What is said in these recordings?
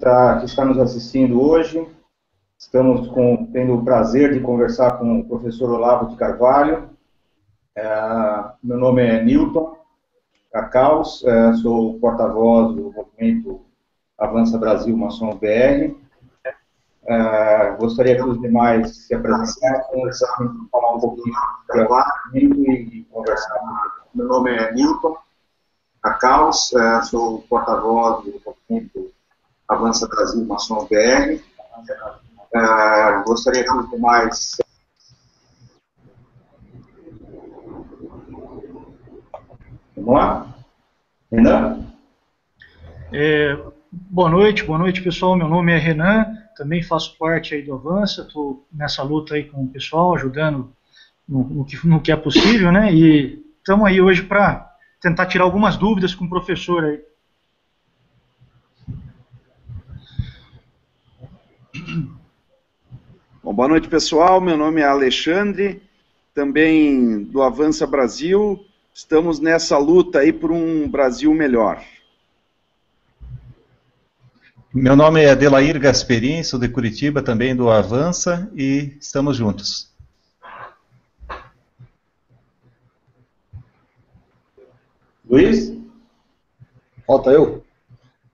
que está nos assistindo hoje. Estamos tendo o prazer de conversar com o professor Olavo de Carvalho. Meu nome é Newton Cacaus, sou porta-voz do movimento Avança Brasil Maçons BR. Gostaria que os demais se apresentassem, falar um pouquinho sobre o movimento e conversar. Meu nome é Newton Cacaus, sou porta-voz do movimento Avança Brasil Maçons BR. Gostaria que os demais... Vamos lá? Renan? Boa noite pessoal, meu nome é Renan, também faço parte aí do Avança, estou nessa luta aí com o pessoal, ajudando no que é possível, né, e estamos aí hoje para tentar tirar algumas dúvidas com o professor aí. Bom, boa noite pessoal, meu nome é Alexandre, também do Avança Brasil, estamos nessa luta aí por um Brasil melhor. Meu nome é Adelair Gasperin, sou de Curitiba, também do Avança, e estamos juntos. Luiz? Falta eu?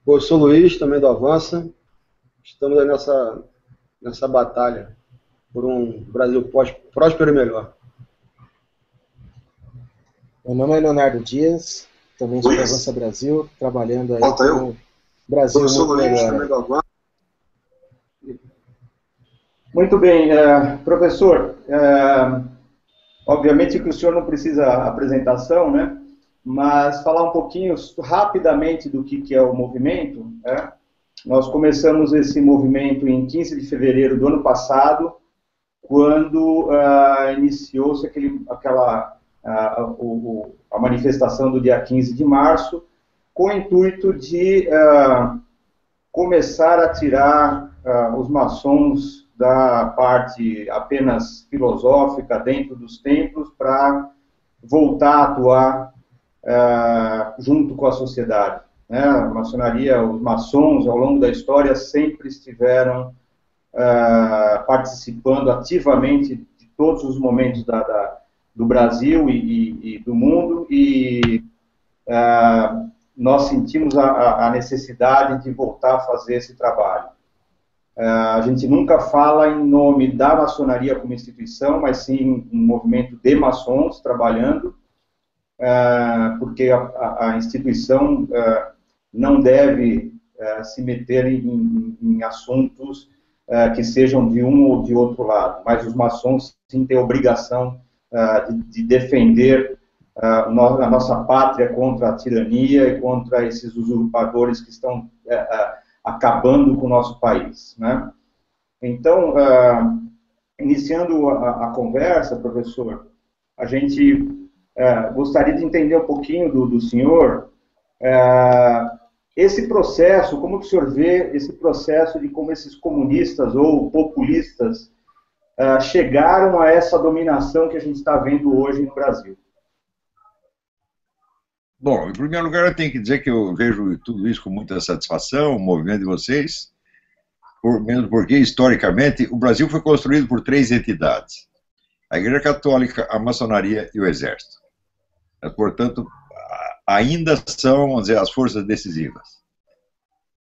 Eu sou Luiz, também do Avança. Estamos aí nessa batalha por um Brasil próspero e melhor. Meu nome é Leonardo Dias, também sou do Avança Brasil, trabalhando aí Falta eu? Brasil eu sou muito Luiz, melhor. também do Avança. Muito bem, professor, obviamente que o senhor não precisa apresentação, né? Mas falar um pouquinho rapidamente do que é o movimento, né? Nós começamos esse movimento em 15 de fevereiro do ano passado, quando iniciou-se a manifestação do dia 15 de março, com o intuito de começar a tirar os maçons da parte apenas filosófica dentro dos templos para voltar a atuar junto com a sociedade. Né? A maçonaria, os maçons, ao longo da história, sempre estiveram participando ativamente de todos os momentos do Brasil e do mundo, e nós sentimos a necessidade de voltar a fazer esse trabalho. A gente nunca fala em nome da maçonaria como instituição, mas sim um movimento de maçons trabalhando, porque a instituição não deve se meter em assuntos que sejam de um ou de outro lado, mas os maçons sim têm a obrigação de defender a nossa pátria contra a tirania e contra esses usurpadores que estão acabando com o nosso país, né? Então, iniciando a conversa, professor, a gente gostaria de entender um pouquinho do senhor esse processo, como que o senhor vê esse processo de como esses comunistas ou populistas chegaram a essa dominação que a gente está vendo hoje no Brasil? Bom, em primeiro lugar, eu tenho que dizer que eu vejo tudo isso com muita satisfação, o movimento de vocês, mesmo porque, historicamente, o Brasil foi construído por 3 entidades: a Igreja Católica, a Maçonaria e o Exército. Portanto, ainda são, vamos dizer, as forças decisivas.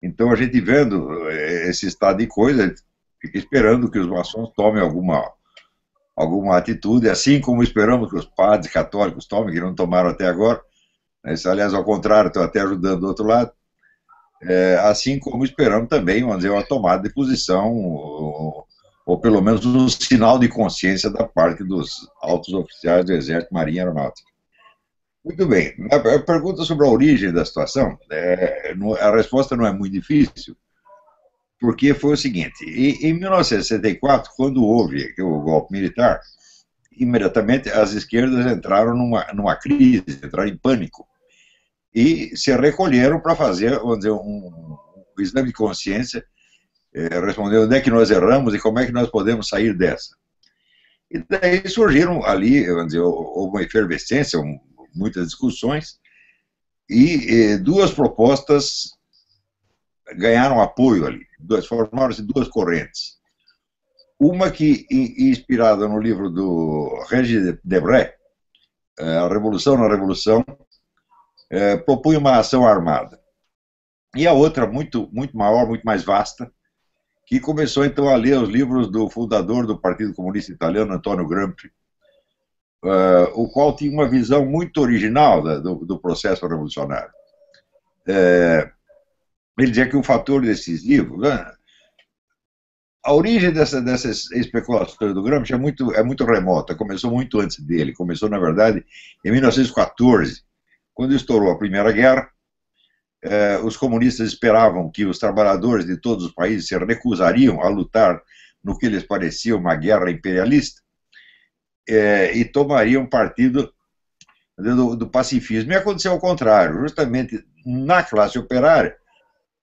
Então, a gente vendo esse estado de coisa, fica esperando que os maçons tomem alguma atitude, assim como esperamos que os padres católicos tomem, que não tomaram até agora. Isso, aliás, ao contrário, estão até ajudando do outro lado. Assim como esperamos também, vamos dizer, uma tomada de posição, ou pelo menos um sinal de consciência da parte dos altos oficiais do Exército, Marinha e Aeronáutica. Muito bem. A pergunta sobre a origem da situação, a resposta não é muito difícil, porque foi o seguinte: em 1964, quando houve o golpe militar, imediatamente as esquerdas entraram numa crise, entraram em pânico, e se recolheram para fazer, vamos dizer, um exame de consciência, responder onde é que nós erramos e como é que nós podemos sair dessa. E daí surgiram ali, vamos dizer, houve uma efervescência, muitas discussões, e 2 propostas ganharam apoio ali, formaram-se duas correntes. Uma que, inspirada no livro do Regis Debray, A Revolução na Revolução, propunha uma ação armada. E a outra, muito maior, muito mais vasta, que começou então a ler os livros do fundador do Partido Comunista Italiano, Antonio Gramsci, o qual tinha uma visão muito original do processo revolucionário. Ele dizia que o fator decisivo, a origem dessas especulações do Gramsci é muito remota, começou muito antes dele, começou, na verdade, em 1914, quando estourou a Primeira Guerra. Os comunistas esperavam que os trabalhadores de todos os países se recusariam a lutar no que lhes parecia uma guerra imperialista e tomariam partido do pacifismo. E aconteceu ao contrário, justamente na classe operária,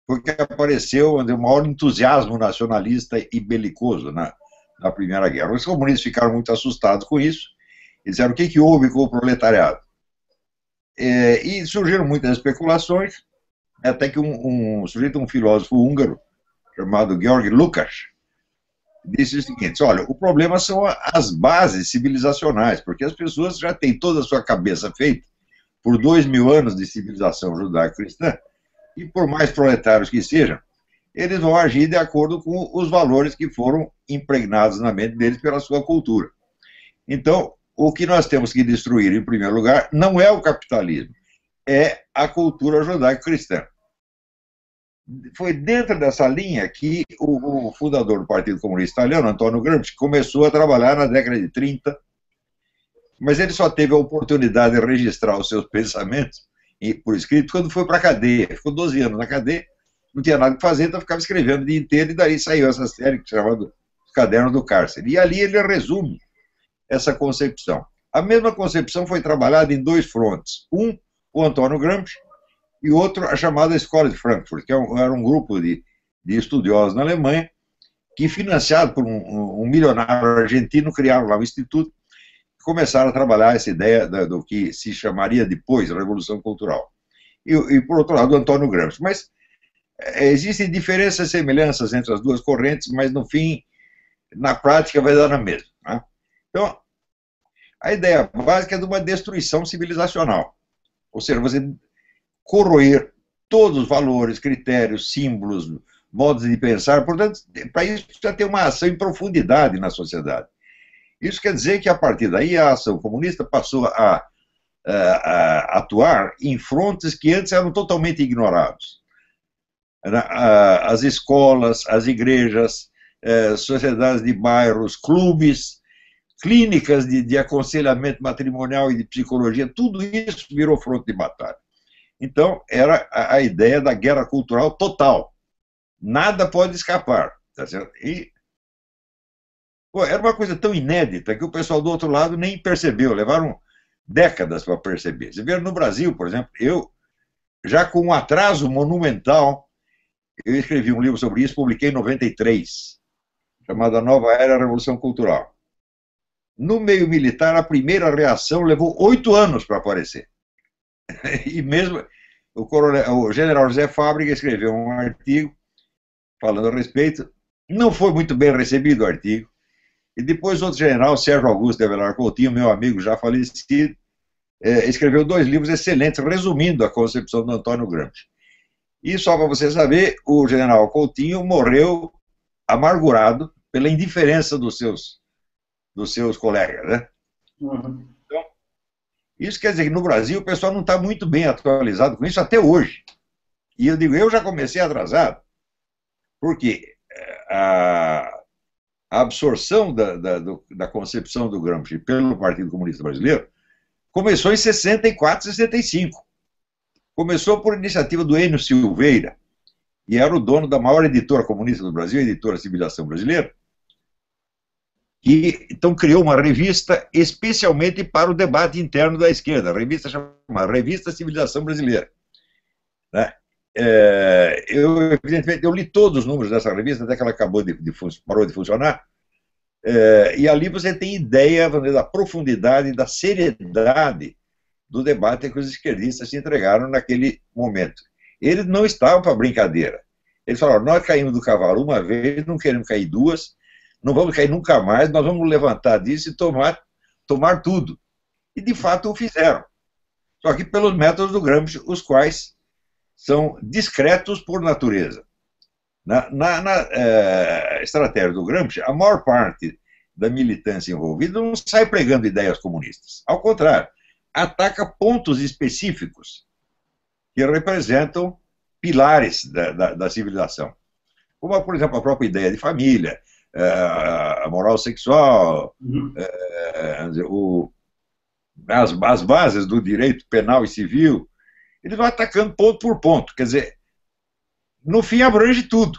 porque apareceu o maior entusiasmo nacionalista e belicoso na Primeira Guerra. Os comunistas ficaram muito assustados com isso e disseram: o que houve com o proletariado? E surgiram muitas especulações, até que um filósofo húngaro, chamado Georg Lukács, disse o seguinte: olha, o problema são as bases civilizacionais, porque as pessoas já têm toda a sua cabeça feita por 2000 anos de civilização judaico-cristã, e por mais proletários que sejam, eles vão agir de acordo com os valores que foram impregnados na mente deles pela sua cultura. Então, o que nós temos que destruir, em primeiro lugar, não é o capitalismo, é a cultura judaico-cristã. Foi dentro dessa linha que o fundador do Partido Comunista Italiano, Antonio Gramsci, começou a trabalhar na década de 30, mas ele só teve a oportunidade de registrar os seus pensamentos por escrito quando foi para a cadeia. Ficou 12 anos na cadeia, não tinha nada que fazer, então ficava escrevendo o dia inteiro, e daí saiu essa série que se chama Os Cadernos do Cárcere. E ali ele resume essa concepção. A mesma concepção foi trabalhada em dois frontes. Um, o Antonio Gramsci, e outro, a chamada Escola de Frankfurt, que era um grupo de estudiosos na Alemanha, que, financiado por um milionário argentino, criaram lá um instituto e começaram a trabalhar essa ideia do que se chamaria depois a Revolução Cultural. E por outro lado, o Antonio Gramsci. Mas existem diferenças e semelhanças entre as duas correntes, mas, no fim, na prática, vai dar na mesma. Né? Então, a ideia básica é de uma destruição civilizacional. Ou seja, você corroer todos os valores, critérios, símbolos, modos de pensar. Portanto, para isso precisa ter uma ação em profundidade na sociedade. Isso quer dizer que, a partir daí, a ação comunista passou a atuar em frontes que antes eram totalmente ignorados. As escolas, as igrejas, sociedades de bairros, clubes, clínicas de aconselhamento matrimonial e de psicologia, tudo isso virou fronte de batalha. Então, era a ideia da guerra cultural total. Nada pode escapar. Tá certo? E era uma coisa tão inédita que o pessoal do outro lado nem percebeu, levaram décadas para perceber. Você vê, no Brasil, por exemplo, eu, já com um atraso monumental, eu escrevi um livro sobre isso, publiquei em 93, chamado A Nova Era Revolução Cultural. No meio militar, a primeira reação levou 8 anos para aparecer. E mesmo o general José Fábrega escreveu um artigo falando a respeito, não foi muito bem recebido o artigo, e depois outro general, Sérgio Augusto de Avelar Coutinho, meu amigo já falecido, escreveu 2 livros excelentes, resumindo a concepção do Antonio Gramsci. E só para você saber, o general Coutinho morreu amargurado pela indiferença dos seus colegas, né? Uhum. Então, isso quer dizer que no Brasil o pessoal não está muito bem atualizado com isso até hoje. E eu digo, eu já comecei atrasado, porque a absorção da concepção do Gramsci pelo Partido Comunista Brasileiro começou em 64, 65. Começou por iniciativa do Enio Silveira, e era o dono da maior editora comunista do Brasil, a editora Civilização Brasileira, que então criou uma revista especialmente para o debate interno da esquerda, a revista chamada Revista Civilização Brasileira. Né? Evidentemente, eu li todos os números dessa revista, até que ela parou de funcionar, e ali você tem ideia da profundidade e da seriedade do debate que os esquerdistas se entregaram naquele momento. Eles não estavam para brincadeira. Eles falaram, nós caímos do cavalo uma vez, não queremos cair duas, não vamos cair nunca mais, nós vamos levantar disso e tomar tudo. E, de fato, o fizeram. Só que pelos métodos do Gramsci, os quais são discretos por natureza. Na estratégia do Gramsci, a maior parte da militância envolvida não sai pregando ideias comunistas. Ao contrário, ataca pontos específicos que representam pilares da civilização. Como, por exemplo, a própria ideia de família, a moral sexual, as bases do direito penal e civil. Eles vão atacando ponto por ponto. Quer dizer, no fim abrange tudo,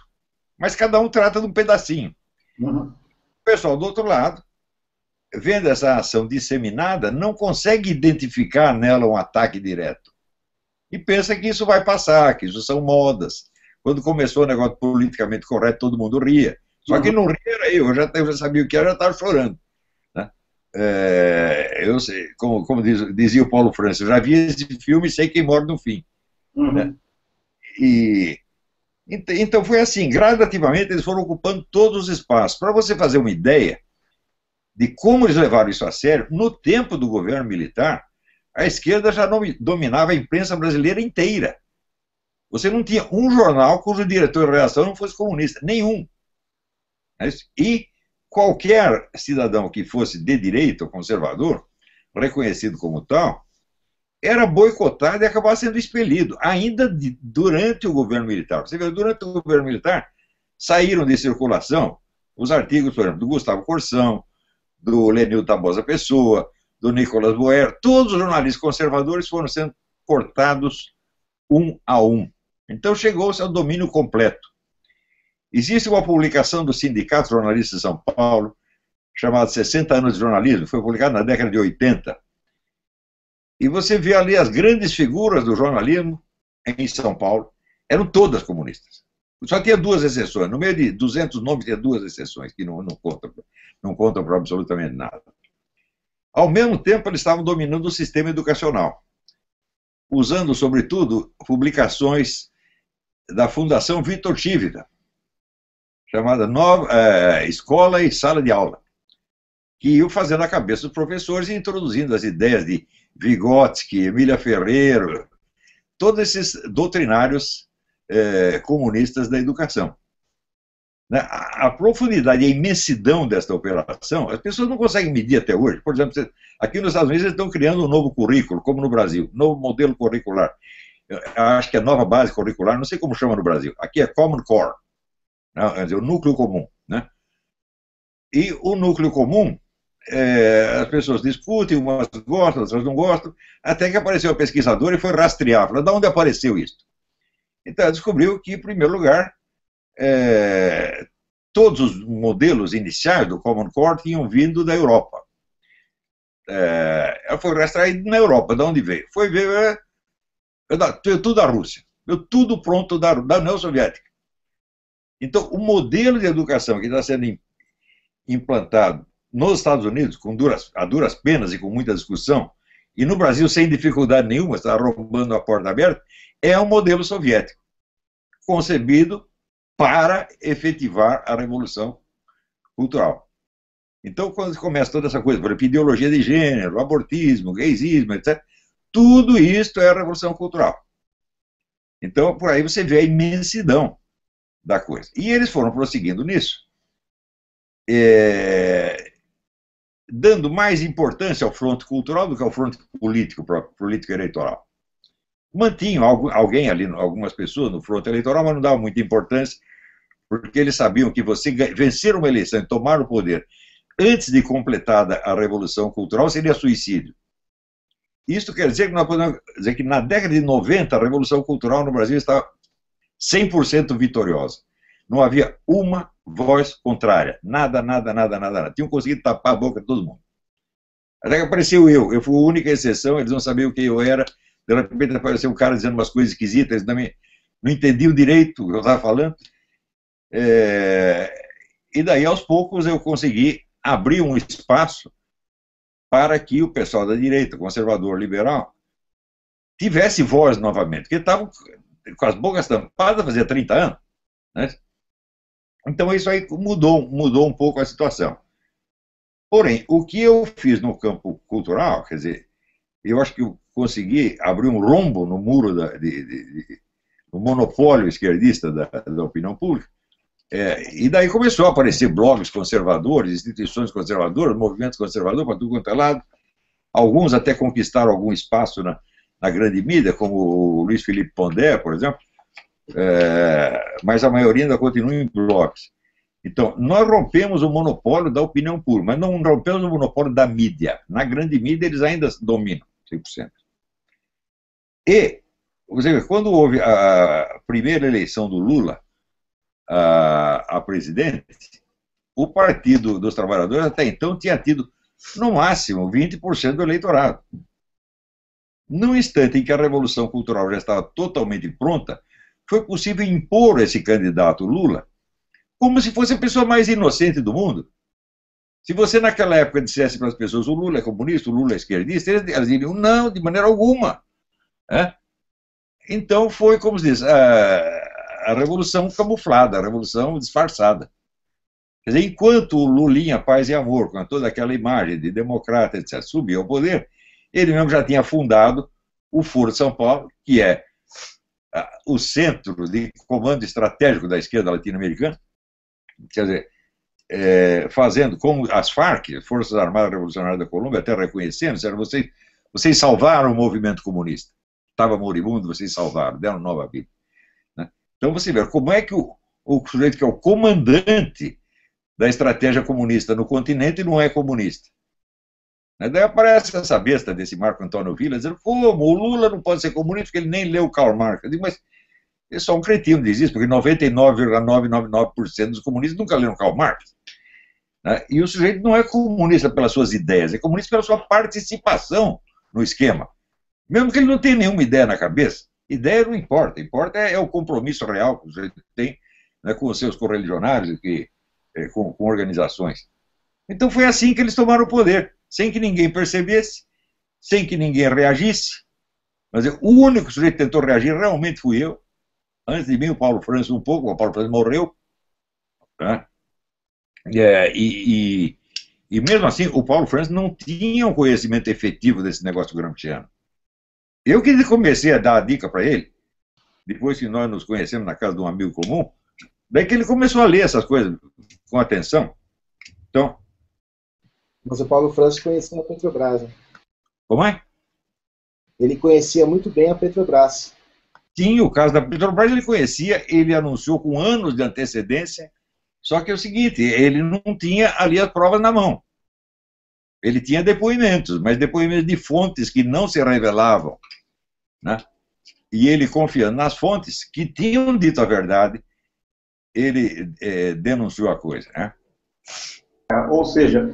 mas cada um trata de um pedacinho. O pessoal do outro lado, vendo essa ação disseminada, não consegue identificar nela um ataque direto. E pensa que isso vai passar, que isso são modas. Quando começou o negócio politicamente correto, todo mundo ria. Só que não ria era eu já sabia o que era, já estava chorando. Né? Eu sei, como dizia o Paulo Francis, eu já vi esse filme e sei quem morre no fim. Né? Então foi assim, gradativamente eles foram ocupando todos os espaços. Para você fazer uma ideia de como eles levaram isso a sério, no tempo do governo militar, a esquerda já dominava a imprensa brasileira inteira. Você não tinha um jornal cujo diretor de redação não fosse comunista, nenhum. E qualquer cidadão que fosse de direita ou conservador, reconhecido como tal, era boicotado e acabava sendo expelido, ainda durante o governo militar. Você vê, durante o governo militar, saíram de circulação os artigos, por exemplo, do Gustavo Corsão, do Lenildo Tabosa Pessoa, do Nicolas Boer. Todos os jornalistas conservadores foram sendo cortados um a um. Então chegou-se ao domínio completo. Existe uma publicação do Sindicato Jornalista de São Paulo, chamada 60 anos de jornalismo, foi publicada na década de 80. E você vê ali as grandes figuras do jornalismo em São Paulo, eram todas comunistas. Só tinha duas exceções. No meio de 200 nomes, tinha duas exceções, que não contam para absolutamente nada. Ao mesmo tempo, eles estavam dominando o sistema educacional, usando, sobretudo, publicações da Fundação Vitor Chivita, chamada Escola e Sala de Aula, que iam fazendo a cabeça dos professores e introduzindo as ideias de Vygotsky, Emília Ferreiro, todos esses doutrinários comunistas da educação. A profundidade e a imensidão desta operação, as pessoas não conseguem medir até hoje. Por exemplo, aqui nos Estados Unidos eles estão criando um novo currículo, como no Brasil, novo modelo curricular. Eu acho que é nova base curricular, não sei como chama no Brasil. Aqui é Common Core, né? Quer dizer, o núcleo comum. Né? E o núcleo comum, as pessoas discutem, umas gostam, outras não gostam, até que apareceu a pesquisadora e foi rastrear. Falou, de onde apareceu isso? Então ela descobriu que, em primeiro lugar, todos os modelos iniciais do Common Core tinham vindo da Europa. Ela foi rastrear na Europa, de onde veio? Foi ver tudo da Rússia, tudo pronto da União Soviética. Então, o modelo de educação que está sendo implantado nos Estados Unidos, a duras penas e com muita discussão, e no Brasil sem dificuldade nenhuma, está roubando a porta aberta, é um modelo soviético, concebido para efetivar a revolução cultural. Então, quando começa toda essa coisa, por exemplo, ideologia de gênero, abortismo, gaysismo, etc., tudo isso é a revolução cultural. Então, por aí você vê a imensidão da coisa. E eles foram prosseguindo nisso, dando mais importância ao fronte cultural do que ao fronte político próprio, político eleitoral. Mantinham alguém ali, algumas pessoas no fronte eleitoral, mas não davam muita importância, porque eles sabiam que você vencer uma eleição e tomar o poder antes de completada a revolução cultural seria suicídio. Isso quer dizer que nós podemos dizer que na década de 90 a revolução cultural no Brasil estava 100% vitoriosa. Não havia uma voz contrária. Nada. Tinham conseguido tapar a boca de todo mundo. Até que apareceu eu fui a única exceção, eles não sabiam quem eu era, de repente apareceu um cara dizendo umas coisas esquisitas, eles também não entendiam direito o que eu estava falando. E daí, aos poucos, eu consegui abrir um espaço para que o pessoal da direita, conservador, liberal, tivesse voz novamente, porque estavam com as bocas tampadas fazia 30 anos. né? Então isso aí mudou um pouco a situação. Porém, o que eu fiz no campo cultural, quer dizer, eu acho que eu consegui abrir um rombo no muro do monopólio esquerdista da opinião pública, e daí começou a aparecer blogs conservadores, instituições conservadoras, movimentos conservadores para tudo quanto é lado. Alguns até conquistaram algum espaço na grande mídia, como o Luiz Felipe Pondé, por exemplo, mas a maioria ainda continua em blogs. Então, nós rompemos o monopólio da opinião pública, mas não rompemos o monopólio da mídia. Na grande mídia, eles ainda dominam 100%. E, você vê, quando houve a primeira eleição do Lula a presidente, o Partido dos Trabalhadores até então tinha tido, no máximo, 20% do eleitorado. No instante em que a Revolução Cultural já estava totalmente pronta, foi possível impor esse candidato Lula como se fosse a pessoa mais inocente do mundo. Se você naquela época dissesse para as pessoas o Lula é comunista, o Lula é esquerdista, elas diriam não, de maneira alguma. Então foi, como se diz, a revolução camuflada, a revolução disfarçada. Quer dizer, enquanto o Lulinha, paz e amor, com toda aquela imagem de democrata, etc., subiu ao poder, ele mesmo já tinha fundado o Foro de São Paulo, que é o centro de comando estratégico da esquerda latino-americana, quer dizer, fazendo como as Farc, Forças Armadas Revolucionárias da Colômbia, até reconhecendo, disseram, vocês salvaram o movimento comunista. Estava moribundo, vocês salvaram, deram nova vida. Né? Então você vê como é que o sujeito que é o comandante da estratégia comunista no continente não é comunista. Daí aparece essa besta desse Marco Antônio Villa, dizendo, como? O Lula não pode ser comunista porque ele nem leu Karl Marx. Eu digo, mas é só um cretino diz isso, porque 99,999% dos comunistas nunca leram Karl Marx. Né? E o sujeito não é comunista pelas suas ideias, é comunista pela sua participação no esquema. Mesmo que ele não tenha nenhuma ideia na cabeça, ideia não importa, importa é o compromisso real que o sujeito tem, né, com os seus correligionários, com organizações. Então foi assim que eles tomaram o poder, sem que ninguém percebesse, sem que ninguém reagisse. Mas o único sujeito que tentou reagir realmente fui eu. Antes de mim, o Paulo Francis um pouco, o Paulo Francis morreu. Né? E mesmo assim, o Paulo Francis não tinha um conhecimento efetivo desse negócio gramsciano. Eu que comecei a dar a dica para ele, depois que nós nos conhecemos na casa de um amigo comum, daí que ele começou a ler essas coisas com atenção. Então, mas o Paulo Francis conhecia a Petrobras. Né? Como é? Ele conhecia muito bem a Petrobras. Sim, o caso da Petrobras ele conhecia, ele anunciou com anos de antecedência, só que é o seguinte, ele não tinha ali as provas na mão. Ele tinha depoimentos, mas depoimentos de fontes que não se revelavam. Né? E ele, confiando nas fontes que tinham dito a verdade, ele denunciou a coisa. Né? Ou seja,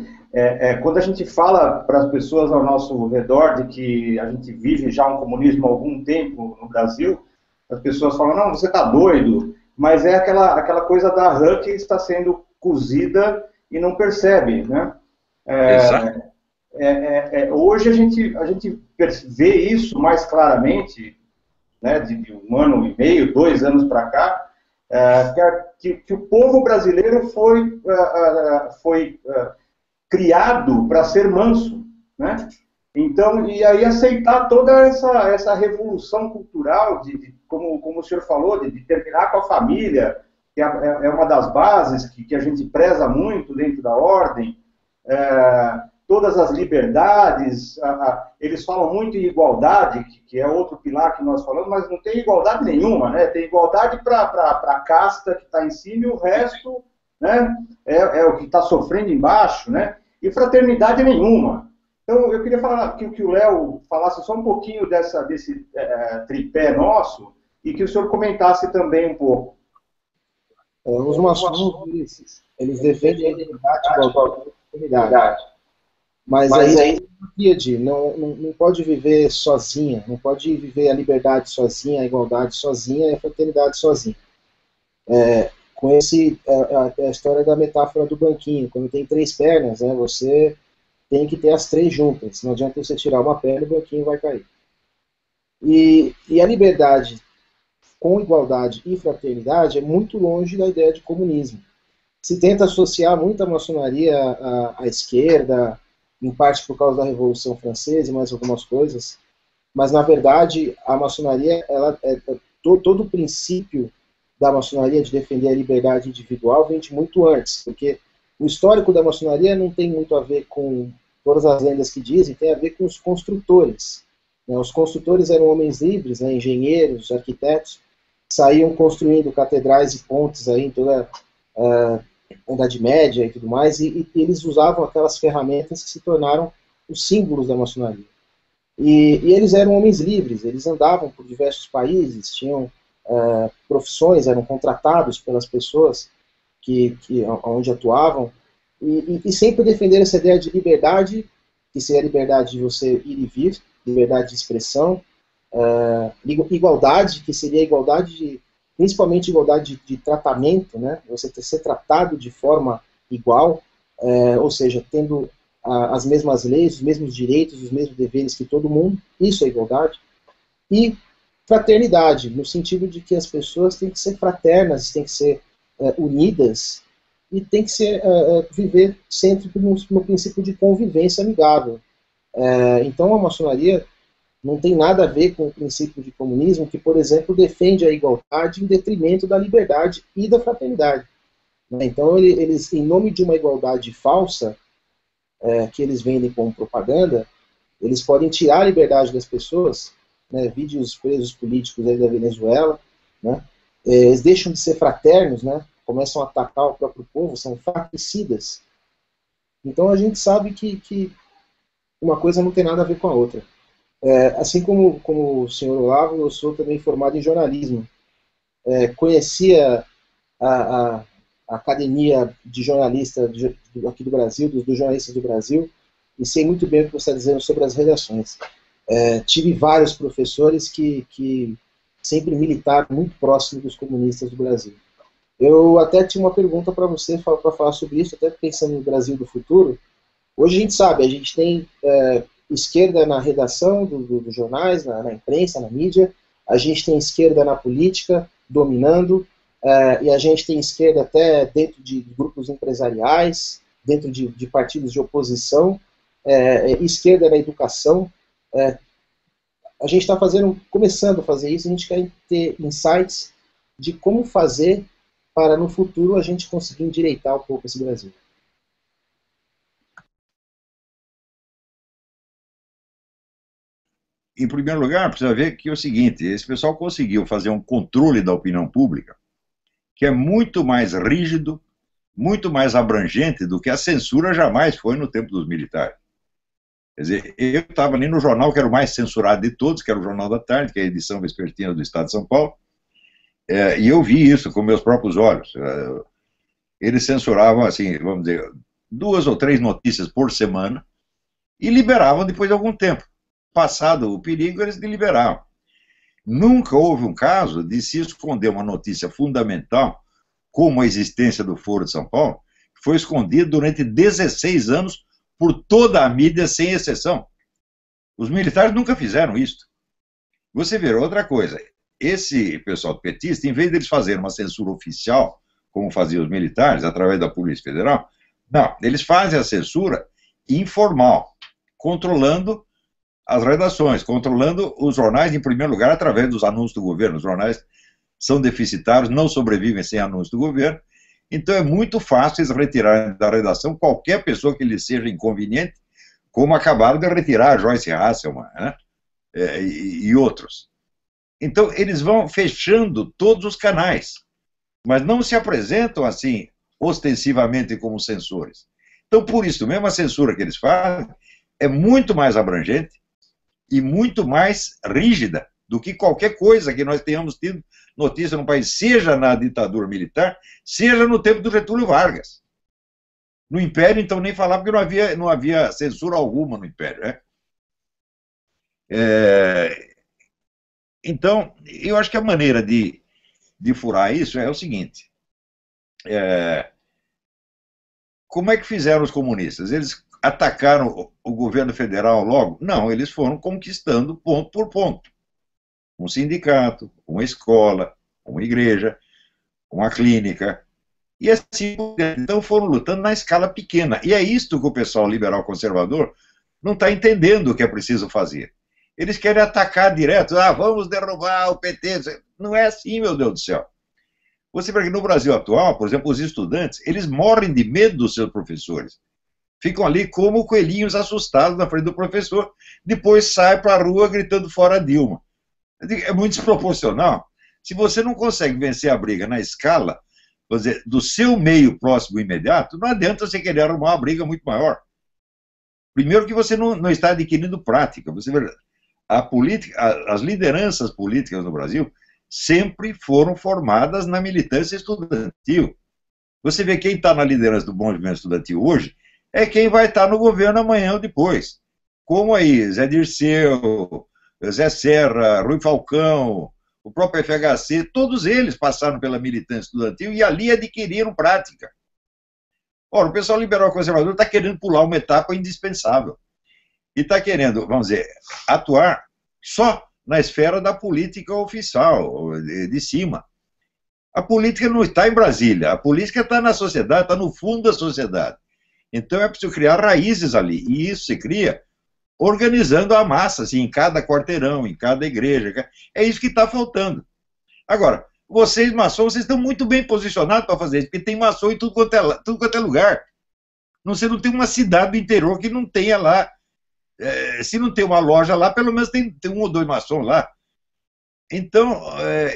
quando a gente fala para as pessoas ao nosso redor de que a gente vive já um comunismo há algum tempo no Brasil, as pessoas falam, não, você está doido, mas é aquela coisa da rã que está sendo cozida e não percebe, né? Hoje a gente vê isso mais claramente, né, de um ano e meio, 2 anos para cá, que o povo brasileiro foi criado para ser manso, né? Então, e aí aceitar toda essa revolução cultural, como o senhor falou, de terminar com a família, que é uma das bases que a gente preza muito dentro da ordem, todas as liberdades, eles falam muito em igualdade, que é outro pilar que nós falamos, mas não tem igualdade nenhuma, né? Tem igualdade para a casta que está em cima e o resto, né, é o que está sofrendo embaixo, né? E fraternidade nenhuma. Então, eu queria falar que o Léo falasse só um pouquinho desse tripé nosso e que o senhor comentasse também um pouco. Os maçons, eles defendem a liberdade e fraternidade. Mas aí não pode viver sozinha, não pode viver a liberdade sozinha, a igualdade sozinha e a fraternidade sozinha. Com a história da metáfora do banquinho, quando tem 3 pernas, né, você tem que ter as 3 juntas, não adianta você tirar uma perna e o banquinho vai cair. E a liberdade com igualdade e fraternidade é muito longe da ideia de comunismo. Se tenta associar muito a maçonaria à esquerda, em parte por causa da Revolução Francesa e mais algumas coisas, mas na verdade a maçonaria, todo o princípio da maçonaria de defender a liberdade individual vem de muito antes, porque o histórico da maçonaria não tem muito a ver com todas as lendas que dizem, tem a ver com os construtores. Né? Os construtores eram homens livres, né, engenheiros, arquitetos, saíam construindo catedrais e pontes aí em toda a Idade Média e tudo mais, e eles usavam aquelas ferramentas que se tornaram os símbolos da maçonaria. E eles eram homens livres, eles andavam por diversos países, tinham profissões, eram contratados pelas pessoas onde atuavam, e sempre defenderam essa ideia de liberdade, que seria a liberdade de você ir e vir, liberdade de expressão, igualdade, que seria a igualdade principalmente igualdade de tratamento, né? Você ser tratado de forma igual, ou seja, tendo as mesmas leis, os mesmos direitos, os mesmos deveres que todo mundo, isso é igualdade. E fraternidade, no sentido de que as pessoas têm que ser fraternas, têm que ser unidas, e tem que ser, viver sempre no princípio de convivência amigável. Então a maçonaria não tem nada a ver com o princípio de comunismo, que, por exemplo, defende a igualdade em detrimento da liberdade e da fraternidade. Então eles, em nome de uma igualdade falsa, que eles vendem como propaganda, eles podem tirar a liberdade das pessoas, né, vide os presos políticos aí da Venezuela, né, eles deixam de ser fraternos, né, começam a atacar o próprio povo, são fratricidas. Então a gente sabe que uma coisa não tem nada a ver com a outra. Assim como o senhor Olavo, eu sou também formado em jornalismo. Conhecia a Academia de Jornalistas aqui do Brasil, dos jornalistas do Brasil, e sei muito bem o que você está dizendo sobre as redações. Tive vários professores que sempre militaram muito próximo dos comunistas do Brasil. Eu até tinha uma pergunta para você, para falar sobre isso, até pensando no Brasil do futuro. Hoje a gente sabe, a gente tem esquerda na redação dos jornais, na imprensa, na mídia, a gente tem esquerda na política, dominando, e a gente tem esquerda até dentro de grupos empresariais, dentro de partidos de oposição, esquerda na educação. A gente está começando a fazer isso, a gente quer ter insights de como fazer para no futuro a gente conseguir endireitar um pouco esse Brasil. Em primeiro lugar, precisa ver que é o seguinte, esse pessoal conseguiu fazer um controle da opinião pública que é muito mais rígido, muito mais abrangente do que a censura jamais foi no tempo dos militares. Quer dizer, eu estava ali no jornal que era o mais censurado de todos, que era o Jornal da Tarde, que é a edição vespertina do Estado de São Paulo, e eu vi isso com meus próprios olhos. Eles censuravam, assim, vamos dizer, 2 ou 3 notícias por semana e liberavam depois de algum tempo. Passado o perigo, eles deliberavam. Nunca houve um caso de se esconder uma notícia fundamental, como a existência do Foro de São Paulo, que foi escondida durante 16 anos por toda a mídia, sem exceção. Os militares nunca fizeram isso. Você vê outra coisa, esse pessoal petista, em vez de eles fazerem uma censura oficial, como faziam os militares, através da Polícia Federal, não, eles fazem a censura informal, controlando as redações, controlando os jornais, em primeiro lugar, através dos anúncios do governo. Os jornais são deficitários, não sobrevivem sem anúncio do governo, então é muito fácil eles retirarem da redação qualquer pessoa que lhes seja inconveniente, como acabaram de retirar Joyce Hasselman, né? E outros. Então eles vão fechando todos os canais, mas não se apresentam assim, ostensivamente como censores. Então, por isso mesmo, a censura que eles fazem é muito mais abrangente e muito mais rígida do que qualquer coisa que nós tenhamos tido notícia no país, seja na ditadura militar, seja no tempo do Getúlio Vargas. No Império, então, nem falar, porque não havia censura alguma no Império, né? Então, eu acho que a maneira de furar isso é o seguinte. Como é que fizeram os comunistas? Eles atacaram o governo federal logo? Não, eles foram conquistando ponto por ponto. um sindicato, uma escola, uma igreja, uma clínica, e assim, então foram lutando na escala pequena. E é isto que o pessoal liberal conservador não está entendendo o que é preciso fazer. Eles querem atacar direto, vamos derrubar o PT. Não é assim, meu Deus do céu. Você vê que no Brasil atual, por exemplo, os estudantes, eles morrem de medo dos seus professores. Ficam ali como coelhinhos assustados na frente do professor, depois saem para a rua gritando fora Dilma. É muito desproporcional. Se você não consegue vencer a briga na escala, vamos dizer, do seu meio próximo e imediato, não adianta você querer arrumar uma briga muito maior. Primeiro que você não está adquirindo prática. Você vê, a política, as lideranças políticas no Brasil sempre foram formadas na militância estudantil. Você vê quem está na liderança do movimento estudantil hoje é quem vai estar no governo amanhã ou depois. Como aí, Zé Dirceu, Zé Serra, Rui Falcão, o próprio FHC, todos eles passaram pela militância estudantil e ali adquiriram prática. Ora, o pessoal liberal conservador está querendo pular uma etapa indispensável. E está querendo, vamos dizer, atuar só na esfera da política oficial, de cima. A política não está em Brasília, a política está na sociedade, está no fundo da sociedade. Então é preciso criar raízes ali, e isso se cria organizando a massa, assim, em cada quarteirão, em cada igreja. É isso que está faltando. Agora, vocês maçons, vocês estão muito bem posicionados para fazer isso, porque tem maçom em tudo quanto é lugar. Você não tem uma cidade do interior que não tenha lá. Se não tem uma loja lá, pelo menos tem um ou dois maçons lá. Então,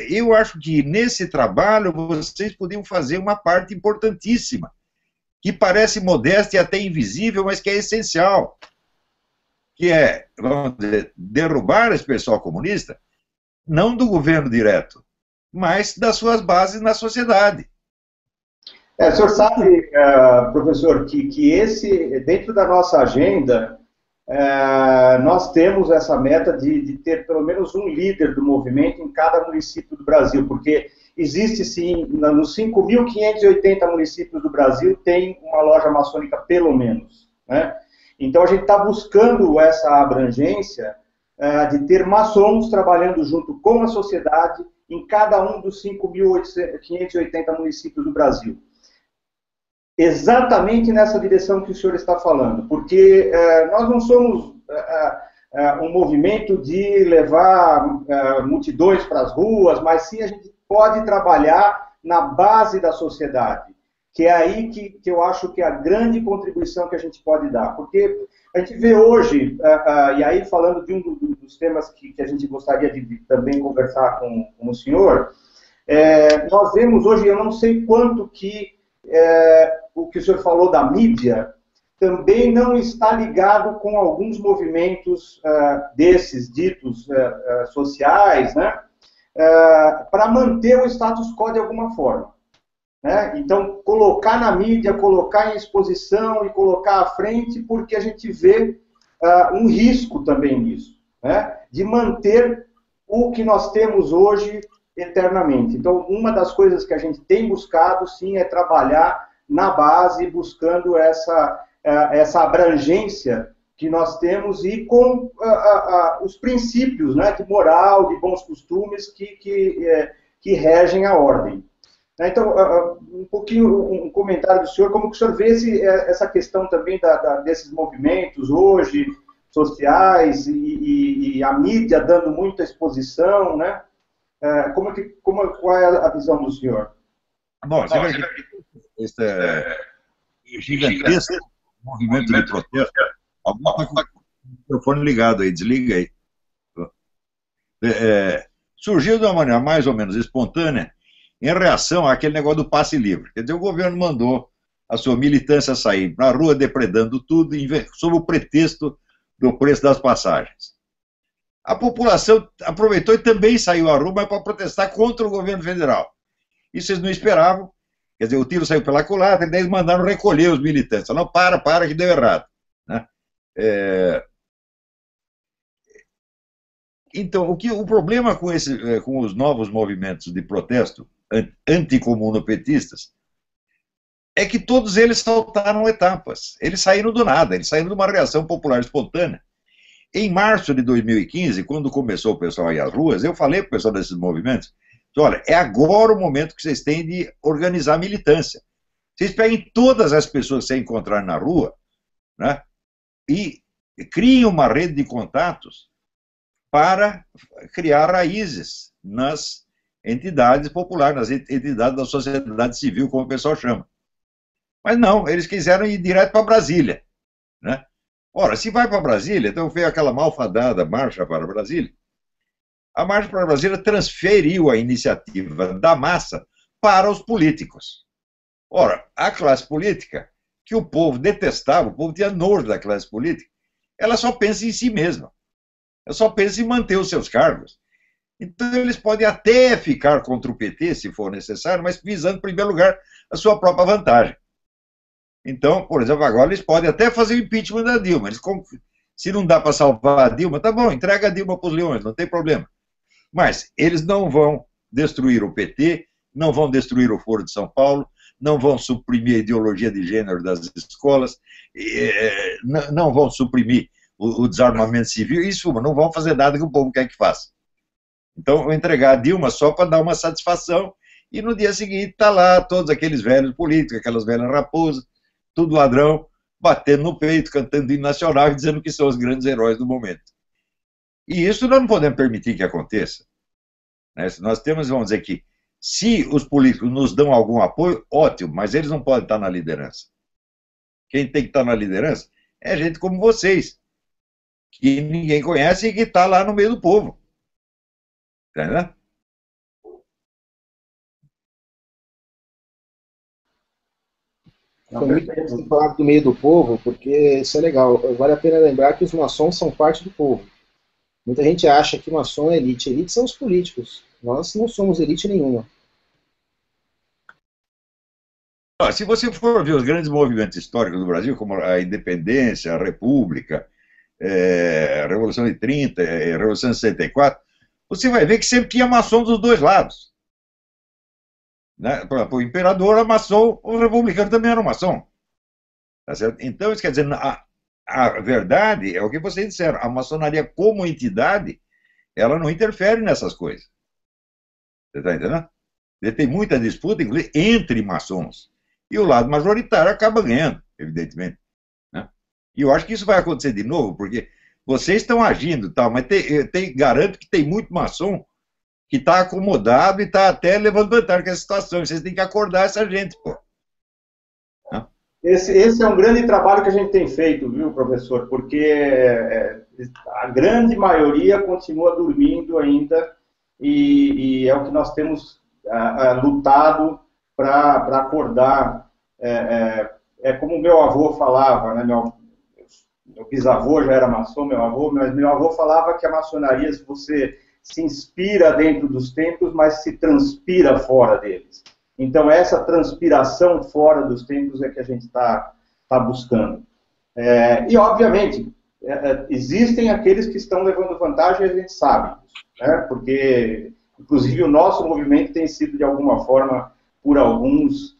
eu acho que nesse trabalho vocês podiam fazer uma parte importantíssima, que parece modesta e até invisível, mas que é essencial, que é, vamos dizer, derrubar esse pessoal comunista, não do governo direto, mas das suas bases na sociedade. O senhor sabe, professor, que esse, dentro da nossa agenda, nós temos essa meta de ter pelo menos um líder do movimento em cada município do Brasil, porque existe sim, nos 5.580 municípios do Brasil, tem uma loja maçônica pelo menos, né? Então a gente está buscando essa abrangência de ter maçons trabalhando junto com a sociedade em cada um dos 5.580 municípios do Brasil. Exatamente nessa direção que o senhor está falando, porque nós não somos um movimento de levar multidões para as ruas, mas sim a gente pode trabalhar na base da sociedade, que é aí que eu acho que é a grande contribuição que a gente pode dar, porque a gente vê hoje, e aí falando de um dos temas que a gente gostaria de também conversar com o senhor, nós vemos hoje, eu não sei quanto que o que o senhor falou da mídia também não está ligado com alguns movimentos desses ditos sociais, né, para manter o status quo de alguma forma, né? Então, colocar na mídia, colocar em exposição e colocar à frente, porque a gente vê um risco também nisso, né, de manter o que nós temos hoje eternamente. Então, uma das coisas que a gente tem buscado, sim, é trabalhar na base, buscando essa abrangência que nós temos e com os princípios, né, de moral, de bons costumes que regem a ordem. Então, um comentário do senhor, como que o senhor vê essa questão também desses movimentos hoje, sociais, e a mídia dando muita exposição, né? Qual é a visão do senhor? Bom, esse gigantesco movimento de protesto, alguma coisa com o microfone ligado aí, desliga aí. Surgiu de uma maneira mais ou menos espontânea, em reação àquele negócio do passe livre. Quer dizer, o governo mandou a sua militância sair na rua depredando tudo, sob o pretexto do preço das passagens. A população aproveitou e também saiu à rua, mas para protestar contra o governo federal. Isso eles não esperavam. Quer dizer, o tiro saiu pela culatra, e daí eles mandaram recolher os militantes. Não, para, que deu errado. Né? Então, o problema com os novos movimentos de protesto anticomunopetistas é que todos eles saltaram etapas. Eles saíram do nada, eles saíram de uma reação popular espontânea. Em março de 2015, quando começou o pessoal a ir às ruas, eu falei para o pessoal desses movimentos, olha, é agora o momento que vocês têm de organizar a militância. Vocês peguem todas as pessoas que você encontrar na rua, né, e criem uma rede de contatos para criar raízes nas entidades populares, nas entidades da sociedade civil, como o pessoal chama. Mas não, eles quiseram ir direto para Brasília, né? Ora, se vai para Brasília, então veio aquela malfadada Marcha para Brasília. A Marcha para Brasília transferiu a iniciativa da massa para os políticos. Ora, a classe política, que o povo detestava, o povo tinha nojo da classe política, ela só pensa em si mesma. Ela só pensa em manter os seus cargos. Então, eles podem até ficar contra o PT, se for necessário, mas visando, em primeiro lugar, a sua própria vantagem. Então, por exemplo, agora eles podem até fazer o impeachment da Dilma. Se não dá para salvar a Dilma, tá bom, entrega a Dilma para os leões, não tem problema. Mas eles não vão destruir o PT, não vão destruir o Foro de São Paulo, não vão suprimir a ideologia de gênero das escolas, não vão suprimir o desarmamento civil, isso não vão fazer nada que o povo quer que faça. Então, vou entregar a Dilma só para dar uma satisfação, e no dia seguinte está lá todos aqueles velhos políticos, aquelas velhas raposas, tudo ladrão, batendo no peito, cantando hino nacional e dizendo que são os grandes heróis do momento. E isso nós não podemos permitir que aconteça. Né? Nós temos, vamos dizer que, se os políticos nos dão algum apoio, ótimo, mas eles não podem estar na liderança. Quem tem que estar na liderança é gente como vocês, que ninguém conhece e que está lá no meio do povo. Entendeu? Foi muito bom falar do meio do povo, porque isso é legal. Vale a pena lembrar que os maçons são parte do povo. Muita gente acha que maçom é elite. Elite são os políticos. Nós não somos elite nenhuma. Se você for ver os grandes movimentos históricos do Brasil, como a Independência, a República, a Revolução de 30, a Revolução de 64, você vai ver que sempre tinha maçom dos dois lados. Né? O imperador era maçom, o republicano também era maçom. Tá certo? Então, isso quer dizer, a verdade é o que vocês disseram, a maçonaria como entidade, ela não interfere nessas coisas. Você está entendendo? Tem muita disputa, inclusive, entre maçons. E o lado majoritário acaba ganhando, evidentemente. Né? E eu acho que isso vai acontecer de novo, porque vocês estão agindo, tal, mas garanto que tem muito maçom que está acomodado e está até levando vantagem com essa situação. Vocês têm que acordar essa gente, pô. Esse é um grande trabalho que a gente tem feito, viu, professor? Porque a grande maioria continua dormindo ainda e é o que nós temos lutado para acordar. É como meu avô falava, né? Meu bisavô já era maçom, mas meu avô falava que a maçonaria, se você se inspira dentro dos templos, mas se transpira fora deles. Então, essa transpiração fora dos templos é que a gente está buscando. E, obviamente, existem aqueles que estão levando vantagem, a gente sabe disso, né? Porque, inclusive, o nosso movimento tem sido, de alguma forma, por alguns,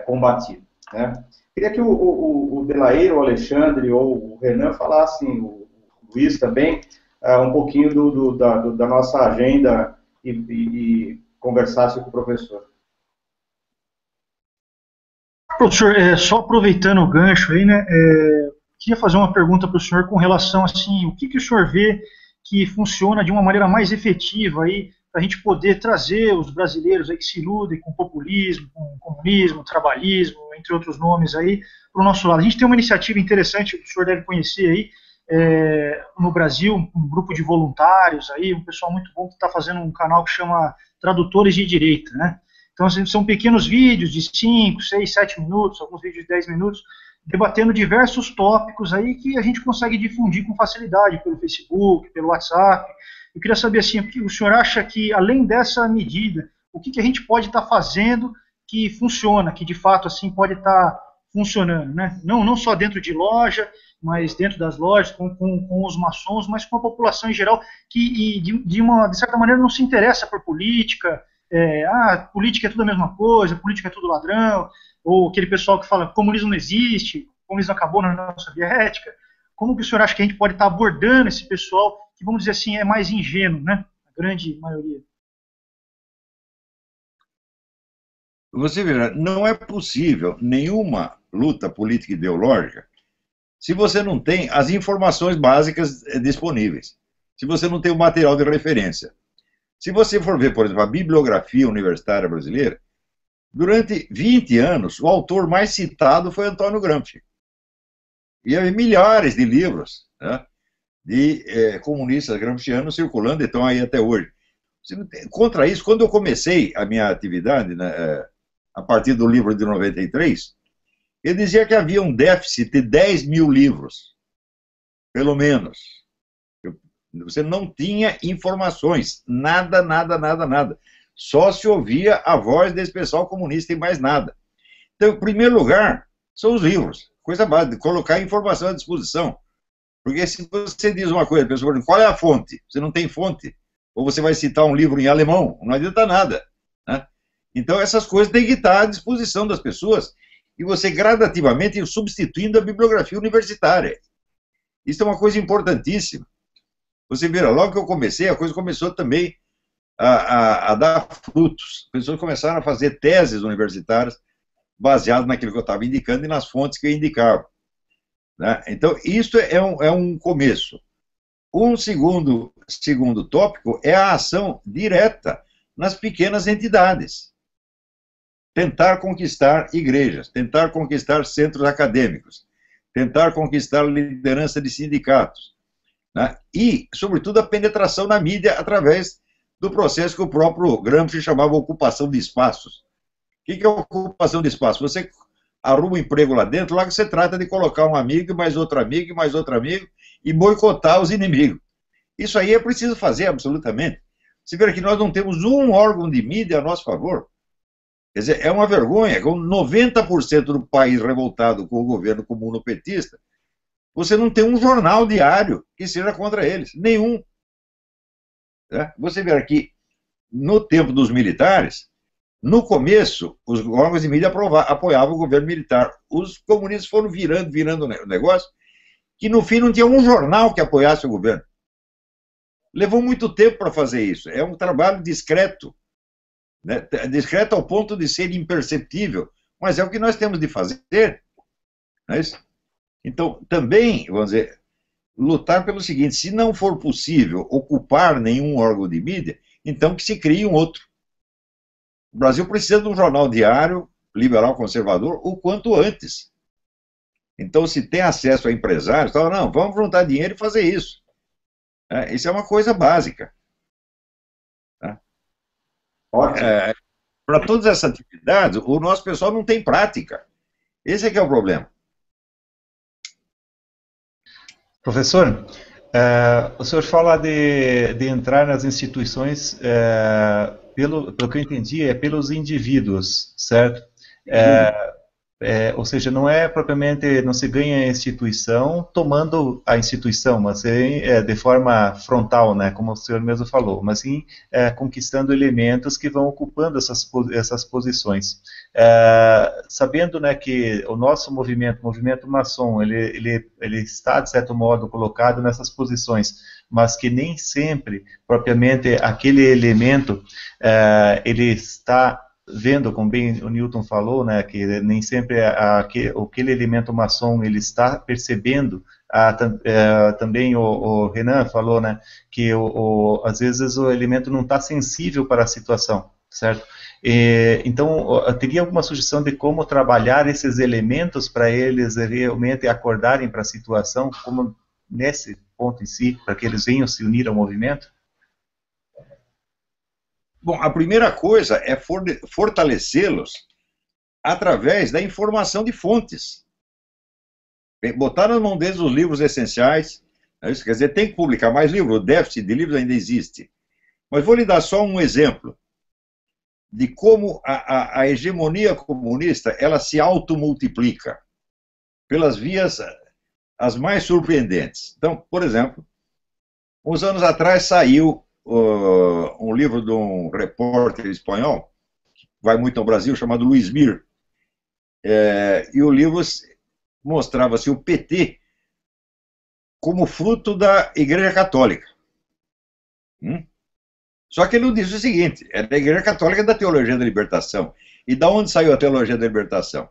combatido. Né? Queria que o Delair, o Alexandre ou o Renan falassem, o Luiz também, um pouquinho da nossa agenda e conversasse com o professor. Professor, só aproveitando o gancho aí, né, queria fazer uma pergunta para o senhor com relação, assim, o que o senhor vê que funciona de uma maneira mais efetiva aí, para a gente poder trazer os brasileiros aí que se iludem com populismo, com comunismo, trabalhismo, entre outros nomes aí, para o nosso lado. A gente tem uma iniciativa interessante que o senhor deve conhecer aí, no Brasil, um grupo de voluntários aí, um pessoal muito bom que está fazendo um canal que chama Tradutores de Direita, né? Então, assim, são pequenos vídeos de 5, 6, 7 minutos, alguns vídeos de 10 minutos, debatendo diversos tópicos aí que a gente consegue difundir com facilidade pelo Facebook, pelo WhatsApp. Eu queria saber, assim, o senhor acha que, além dessa medida, o que a gente pode estar fazendo que funciona, que de fato, assim, pode estar funcionando, né? Não só dentro de loja, mas dentro das lojas, com os maçons, mas com a população em geral, que de certa maneira não se interessa por política, política é tudo a mesma coisa, política é tudo ladrão, ou aquele pessoal que fala que comunismo não existe, comunismo acabou na União Soviética. como que o senhor acha que a gente pode estar abordando esse pessoal que, vamos dizer assim, é mais ingênuo, né? A grande maioria. Você verá, não é possível nenhuma luta política ideológica se você não tem as informações básicas disponíveis, se você não tem o material de referência. Se você for ver, por exemplo, a bibliografia universitária brasileira, durante 20 anos, o autor mais citado foi Antônio Gramsci. E havia milhares de livros, né, de comunistas gramscianos circulando, e estão aí até hoje. Contra isso, quando eu comecei a minha atividade, né, a partir do livro de 93, ele dizia que havia um déficit de 10 mil livros, pelo menos. Você não tinha informações, nada, nada, nada, nada. Só se ouvia a voz desse pessoal comunista e mais nada. Então, em primeiro lugar, são os livros. Coisa básica, colocar informação à disposição. Porque se você diz uma coisa, a pessoa pergunta, qual é a fonte? Você não tem fonte. Ou você vai citar um livro em alemão, não adianta nada, né? Então, essas coisas têm que estar à disposição das pessoas e você gradativamente ir substituindo a bibliografia universitária. Isso é uma coisa importantíssima. Você vê, logo que eu comecei, a coisa começou também a dar frutos. As pessoas começaram a fazer teses universitárias baseadas naquilo que eu estava indicando e nas fontes que eu indicava, né? Então, isso é um começo. Um segundo tópico é a ação direta nas pequenas entidades. Tentar conquistar igrejas, tentar conquistar centros acadêmicos, tentar conquistar liderança de sindicatos, né? E, sobretudo, a penetração na mídia através do processo que o próprio Gramsci chamava ocupação de espaços. O que é ocupação de espaço? Você arruma um emprego lá dentro, lá que você trata de colocar um amigo, mais outro amigo, e mais outro amigo, e boicotar os inimigos. Isso aí é preciso fazer, absolutamente. Você vê que nós não temos um órgão de mídia a nosso favor. Quer dizer, é uma vergonha, com 90% do país revoltado com o governo comunopetista, você não tem um jornal diário que seja contra eles, nenhum. Você vê aqui, no tempo dos militares, no começo, os órgãos de mídia apoiavam o governo militar. Os comunistas foram virando o negócio, que no fim não tinha um jornal que apoiasse o governo. Levou muito tempo para fazer isso. É um trabalho discreto, né? Discreto ao ponto de ser imperceptível, mas é o que nós temos de fazer. Não é isso? Então, também, vamos dizer, lutar pelo seguinte: se não for possível ocupar nenhum órgão de mídia, então que se crie um outro. O Brasil precisa de um jornal diário, liberal conservador, o quanto antes. Então, se tem acesso a empresários, então, não, vamos juntar dinheiro e fazer isso. Isso é uma coisa básica. Para todas essas atividades, o nosso pessoal não tem prática. Esse é que é o problema. Professor, o senhor fala de entrar nas instituições, pelo que eu entendi, é pelos indivíduos, certo? Ou seja, não é propriamente, não se ganha a instituição tomando a instituição, mas sim de forma frontal, né, como o senhor mesmo falou, mas sim conquistando elementos que vão ocupando essas posições. Sabendo, né, que o nosso movimento, o movimento maçom, ele está, de certo modo, colocado nessas posições, mas que nem sempre, propriamente, aquele elemento, ele está vendo, como bem o Newton falou, né, que nem sempre aquele elemento maçom ele está percebendo. Também o Renan falou, né, que às vezes o elemento não está sensível para a situação, certo? Então, teria alguma sugestão de como trabalhar esses elementos para eles realmente acordarem para a situação, como nesse ponto em si, para que eles venham se unir ao movimento? Bom, a primeira coisa é fortalecê-los através da informação de fontes. Botar na mão deles os livros essenciais, isso quer dizer, tem que publicar mais livros, o déficit de livros ainda existe. Mas vou lhe dar só um exemplo de como a hegemonia comunista ela se automultiplica pelas vias as mais surpreendentes. Então, por exemplo, uns anos atrás saiu um livro de um repórter espanhol, que vai muito ao Brasil, chamado Luiz Mir, e o livro mostrava-se o PT como fruto da Igreja Católica. Só que ele não disse o seguinte, é da Igreja Católica da Teologia da Libertação. E da onde saiu a Teologia da Libertação?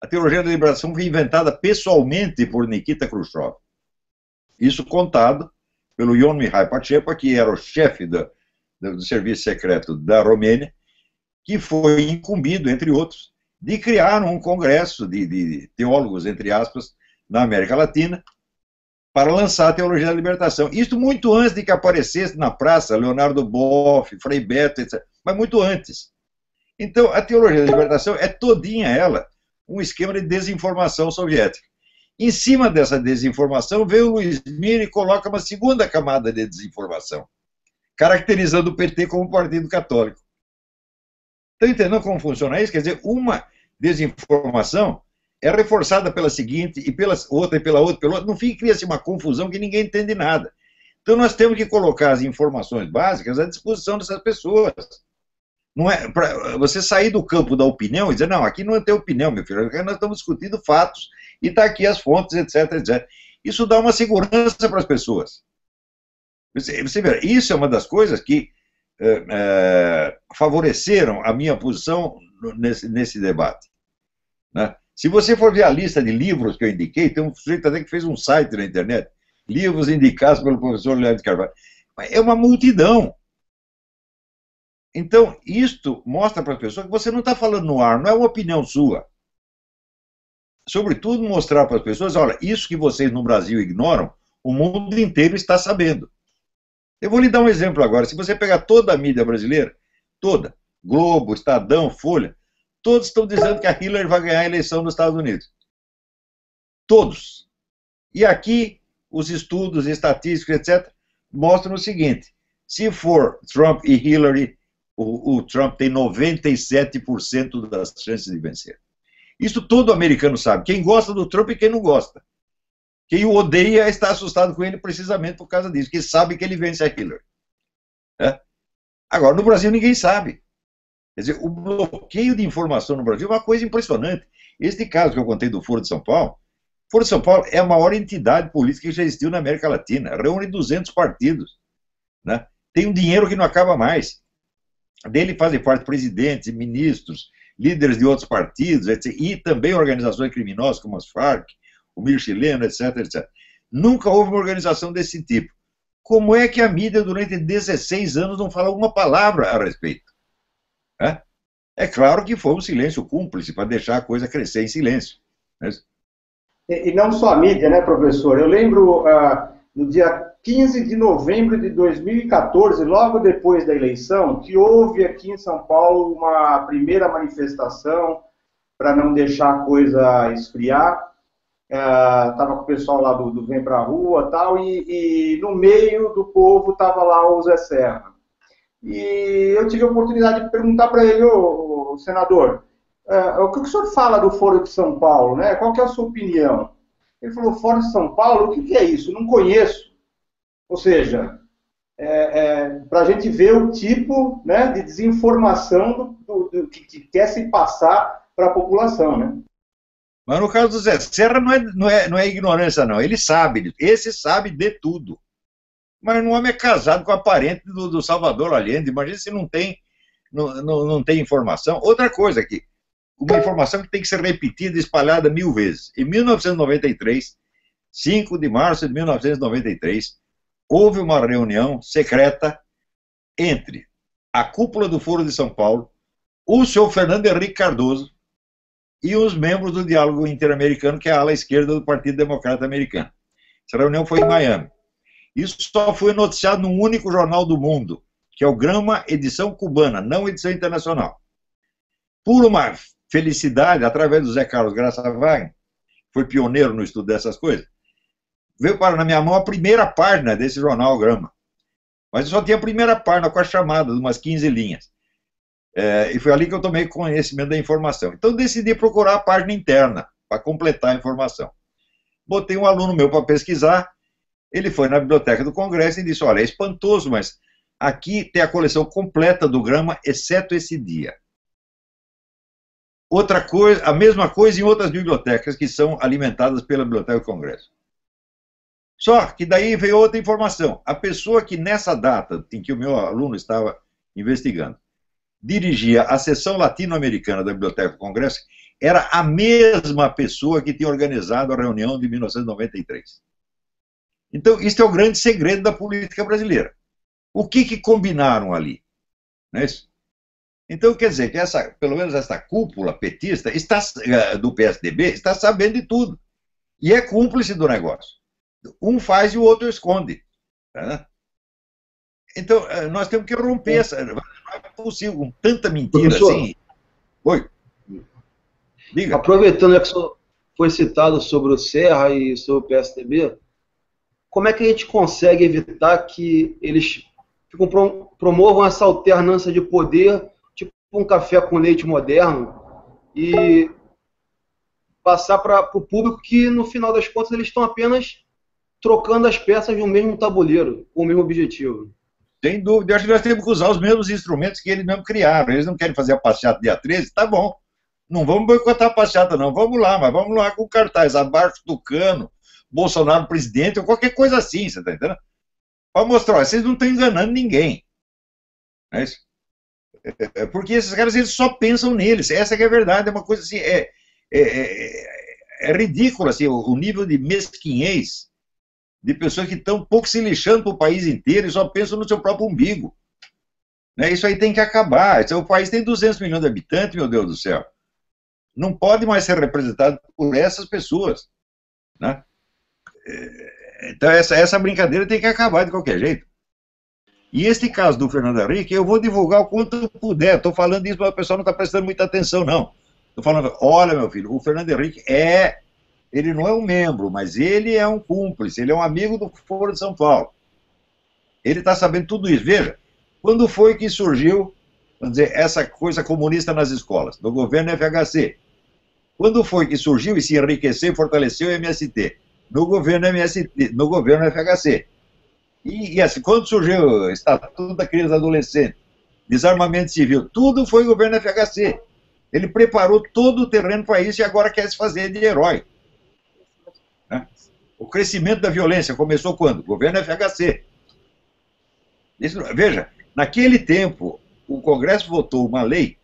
A Teologia da Libertação foi inventada pessoalmente por Nikita Khrushchev. Isso contado pelo Ion Mihai Pacheco, que era o chefe do serviço secreto da Romênia, que foi incumbido, entre outros, de criar um congresso de teólogos, entre aspas, na América Latina, para lançar a Teologia da Libertação. Isso muito antes de que aparecesse na praça Leonardo Boff, Frei Beto, etc. Mas muito antes. Então, a Teologia da Libertação é todinha ela um esquema de desinformação soviética. Em cima dessa desinformação, veio o Luiz Mira e coloca uma segunda camada de desinformação, caracterizando o PT como partido católico. Estão entendendo como funciona isso? Quer dizer, uma desinformação é reforçada pela seguinte, e pela outra, e pela outra, pela outra. No fim, cria-se uma confusão que ninguém entende nada. Então, nós temos que colocar as informações básicas à disposição dessas pessoas. Não é para você sair do campo da opinião e dizer, não, aqui não tem opinião, meu filho, aqui nós estamos discutindo fatos, e está aqui as fontes, etc, etc. Isso dá uma segurança para as pessoas. Você vê, isso é uma das coisas que favoreceram a minha posição nesse debate. Né? Se você for ver a lista de livros que eu indiquei, tem um sujeito até que fez um site na internet, livros indicados pelo professor Leandro de Carvalho. É uma multidão. Então, isto mostra para as pessoas que você não está falando no ar, não é uma opinião sua. Sobretudo, mostrar para as pessoas, olha, isso que vocês no Brasil ignoram, o mundo inteiro está sabendo. Eu vou lhe dar um exemplo agora. Se você pegar toda a mídia brasileira, toda, Globo, Estadão, Folha, todos estão dizendo que a Hillary vai ganhar a eleição nos Estados Unidos. Todos. E aqui, os estudos estatísticos, etc., mostram o seguinte, se for Trump e Hillary, o Trump tem 97% das chances de vencer. Isso todo americano sabe. Quem gosta do Trump e quem não gosta. Quem o odeia está assustado com ele precisamente por causa disso, que sabe que ele vence a Hillary. Agora, no Brasil ninguém sabe. Quer dizer, o bloqueio de informação no Brasil é uma coisa impressionante. Este caso que eu contei do Foro de São Paulo, o Foro de São Paulo é a maior entidade política que já existiu na América Latina. Reúne 200 partidos. Né? Tem um dinheiro que não acaba mais. Dele fazem parte presidentes, ministros, líderes de outros partidos, etc. E também organizações criminosas como as Farc, o Mir chileno, etc, etc. Nunca houve uma organização desse tipo. Como é que a mídia durante 16 anos não fala uma palavra a respeito? É claro que foi um silêncio cúmplice para deixar a coisa crescer em silêncio. E não só a mídia, né, professor? Eu lembro, no dia 15 de novembro de 2014, logo depois da eleição, que houve aqui em São Paulo uma primeira manifestação para não deixar a coisa esfriar. Estava com o pessoal lá do Vem Pra Rua tal, e no meio do povo estava lá o Zé Serra. E eu tive a oportunidade de perguntar para ele, o senador, o que o senhor fala do Foro de São Paulo, né? Qual que é a sua opinião? Ele falou, Foro de São Paulo, o que é isso? Não conheço. Ou seja, para a gente ver o tipo, né, de desinformação do que quer se passar para a população, né? Mas no caso do Zé Serra não é ignorância, não. Ele sabe, esse sabe de tudo. Mas um homem é casado com a parente do Salvador Allende. Imagina se não tem informação. Outra coisa aqui, uma informação que tem que ser repetida e espalhada 1000 vezes. Em 1993, 5 de março de 1993, houve uma reunião secreta entre a cúpula do Foro de São Paulo, o senhor Fernando Henrique Cardoso e os membros do Diálogo Interamericano, que é a ala esquerda do Partido Democrata Americano. Essa reunião foi em Miami. Isso só foi noticiado num único jornal do mundo, que é o Grama Edição Cubana, não edição internacional. Por uma felicidade, através do Zé Carlos Graça Wagner, foi pioneiro no estudo dessas coisas, veio para na minha mão a primeira página desse jornal Grama. Mas eu só tinha a primeira página com a chamada, de umas 15 linhas. E foi ali que eu tomei conhecimento da informação. Então eu decidi procurar a página interna, para completar a informação. Botei um aluno meu para pesquisar, ele foi na biblioteca do Congresso e disse, olha, é espantoso, mas aqui tem a coleção completa do Grama, exceto esse dia. Outra coisa, a mesma coisa em outras bibliotecas que são alimentadas pela Biblioteca do Congresso. Só que daí veio outra informação. A pessoa que nessa data em que o meu aluno estava investigando, dirigia a seção latino-americana da Biblioteca do Congresso, era a mesma pessoa que tinha organizado a reunião de 1993. Então, isso é o grande segredo da política brasileira. O que combinaram ali? Não é isso? Então, quer dizer que pelo menos essa cúpula petista do PSDB está sabendo de tudo. E é cúmplice do negócio. Um faz e o outro esconde. Tá? Então, nós temos que romper essa... Não é possível, com tanta mentira assim. Oi. Diga. Aproveitando que foi citado sobre o Serra e sobre o PSDB, como é que a gente consegue evitar que eles promovam essa alternância de poder, tipo um café com leite moderno, e passar para o público que, no final das contas, eles estão apenas trocando as peças de um mesmo tabuleiro, com o mesmo objetivo? Sem dúvida. Eu acho que nós temos que usar os mesmos instrumentos que eles mesmo criaram. Eles não querem fazer a passeata dia 13? Tá bom. Não vamos boicotar a passeata, não. Vamos lá, mas vamos lá com cartaz abaixo do cano, Bolsonaro presidente, ou qualquer coisa assim, você tá entendendo? Para mostrar, vocês não estão enganando ninguém. É isso? Porque esses caras, eles só pensam neles. Essa que é a verdade. É uma coisa assim, é ridículo, assim, o nível de mesquinhez de pessoas que estão um pouco se lixando para o país inteiro e só pensam no seu próprio umbigo. Né? Isso aí tem que acabar. O país tem 200 milhões de habitantes, meu Deus do céu. Não pode mais ser representado por essas pessoas. Né? Então, essa brincadeira tem que acabar de qualquer jeito. E este caso do Fernando Henrique, eu vou divulgar o quanto eu puder. Estou falando isso, mas o pessoal não está prestando muita atenção, não. Estou falando, olha, meu filho, o Fernando Henrique ele não é um membro, mas ele é um cúmplice, ele é um amigo do Foro de São Paulo. Ele está sabendo tudo isso. Veja, quando foi que surgiu, vamos dizer, essa coisa comunista nas escolas, do governo FHC? Quando foi que surgiu e se enriqueceu e fortaleceu o MST? No governo MST, no governo FHC. E assim, quando surgiu o Estatuto da Criança e Adolescente, desarmamento civil, tudo foi o governo FHC. Ele preparou todo o terreno para isso e agora quer se fazer de herói. Né? O crescimento da violência começou quando? Governo FHC. Veja, naquele tempo, o Congresso votou uma lei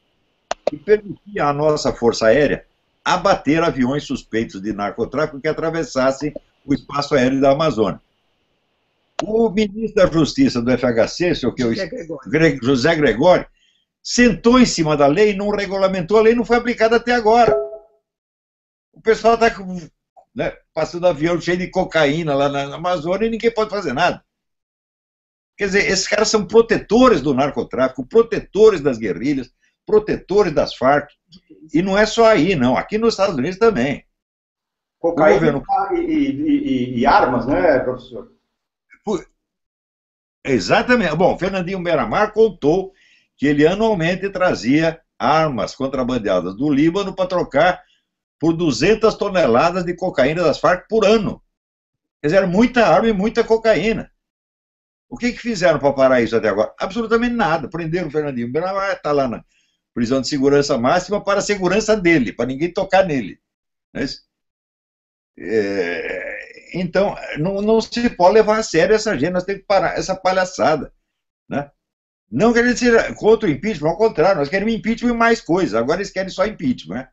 que permitia à nossa Força Aérea abater aviões suspeitos de narcotráfico que atravessassem o espaço aéreo da Amazônia. O ministro da Justiça do FHC, José Gregório, sentou em cima da lei, não regulamentou, a lei não foi aplicada até agora. O pessoal está passando avião cheio de cocaína lá na Amazônia e ninguém pode fazer nada. Quer dizer, esses caras são protetores do narcotráfico, protetores das guerrilhas, protetores das Farc. E não é só aí, não. Aqui nos Estados Unidos também. Cocaína e armas, né, professor? Exatamente. Bom, Fernandinho Beiramar contou que ele anualmente trazia armas contrabandeadas do Líbano para trocar por 200 toneladas de cocaína das Farc por ano. Quer dizer, era muita arma e muita cocaína. O que fizeram para parar isso até agora? Absolutamente nada. Prenderam o Fernandinho Beiramar, está lá na prisão de segurança máxima para a segurança dele, para ninguém tocar nele. Então, não se pode levar a sério essa gente, nós temos que parar essa palhaçada. Né? Não queremos ser contra o impeachment, ao contrário, nós queremos impeachment e mais coisas, agora eles querem só impeachment. Né?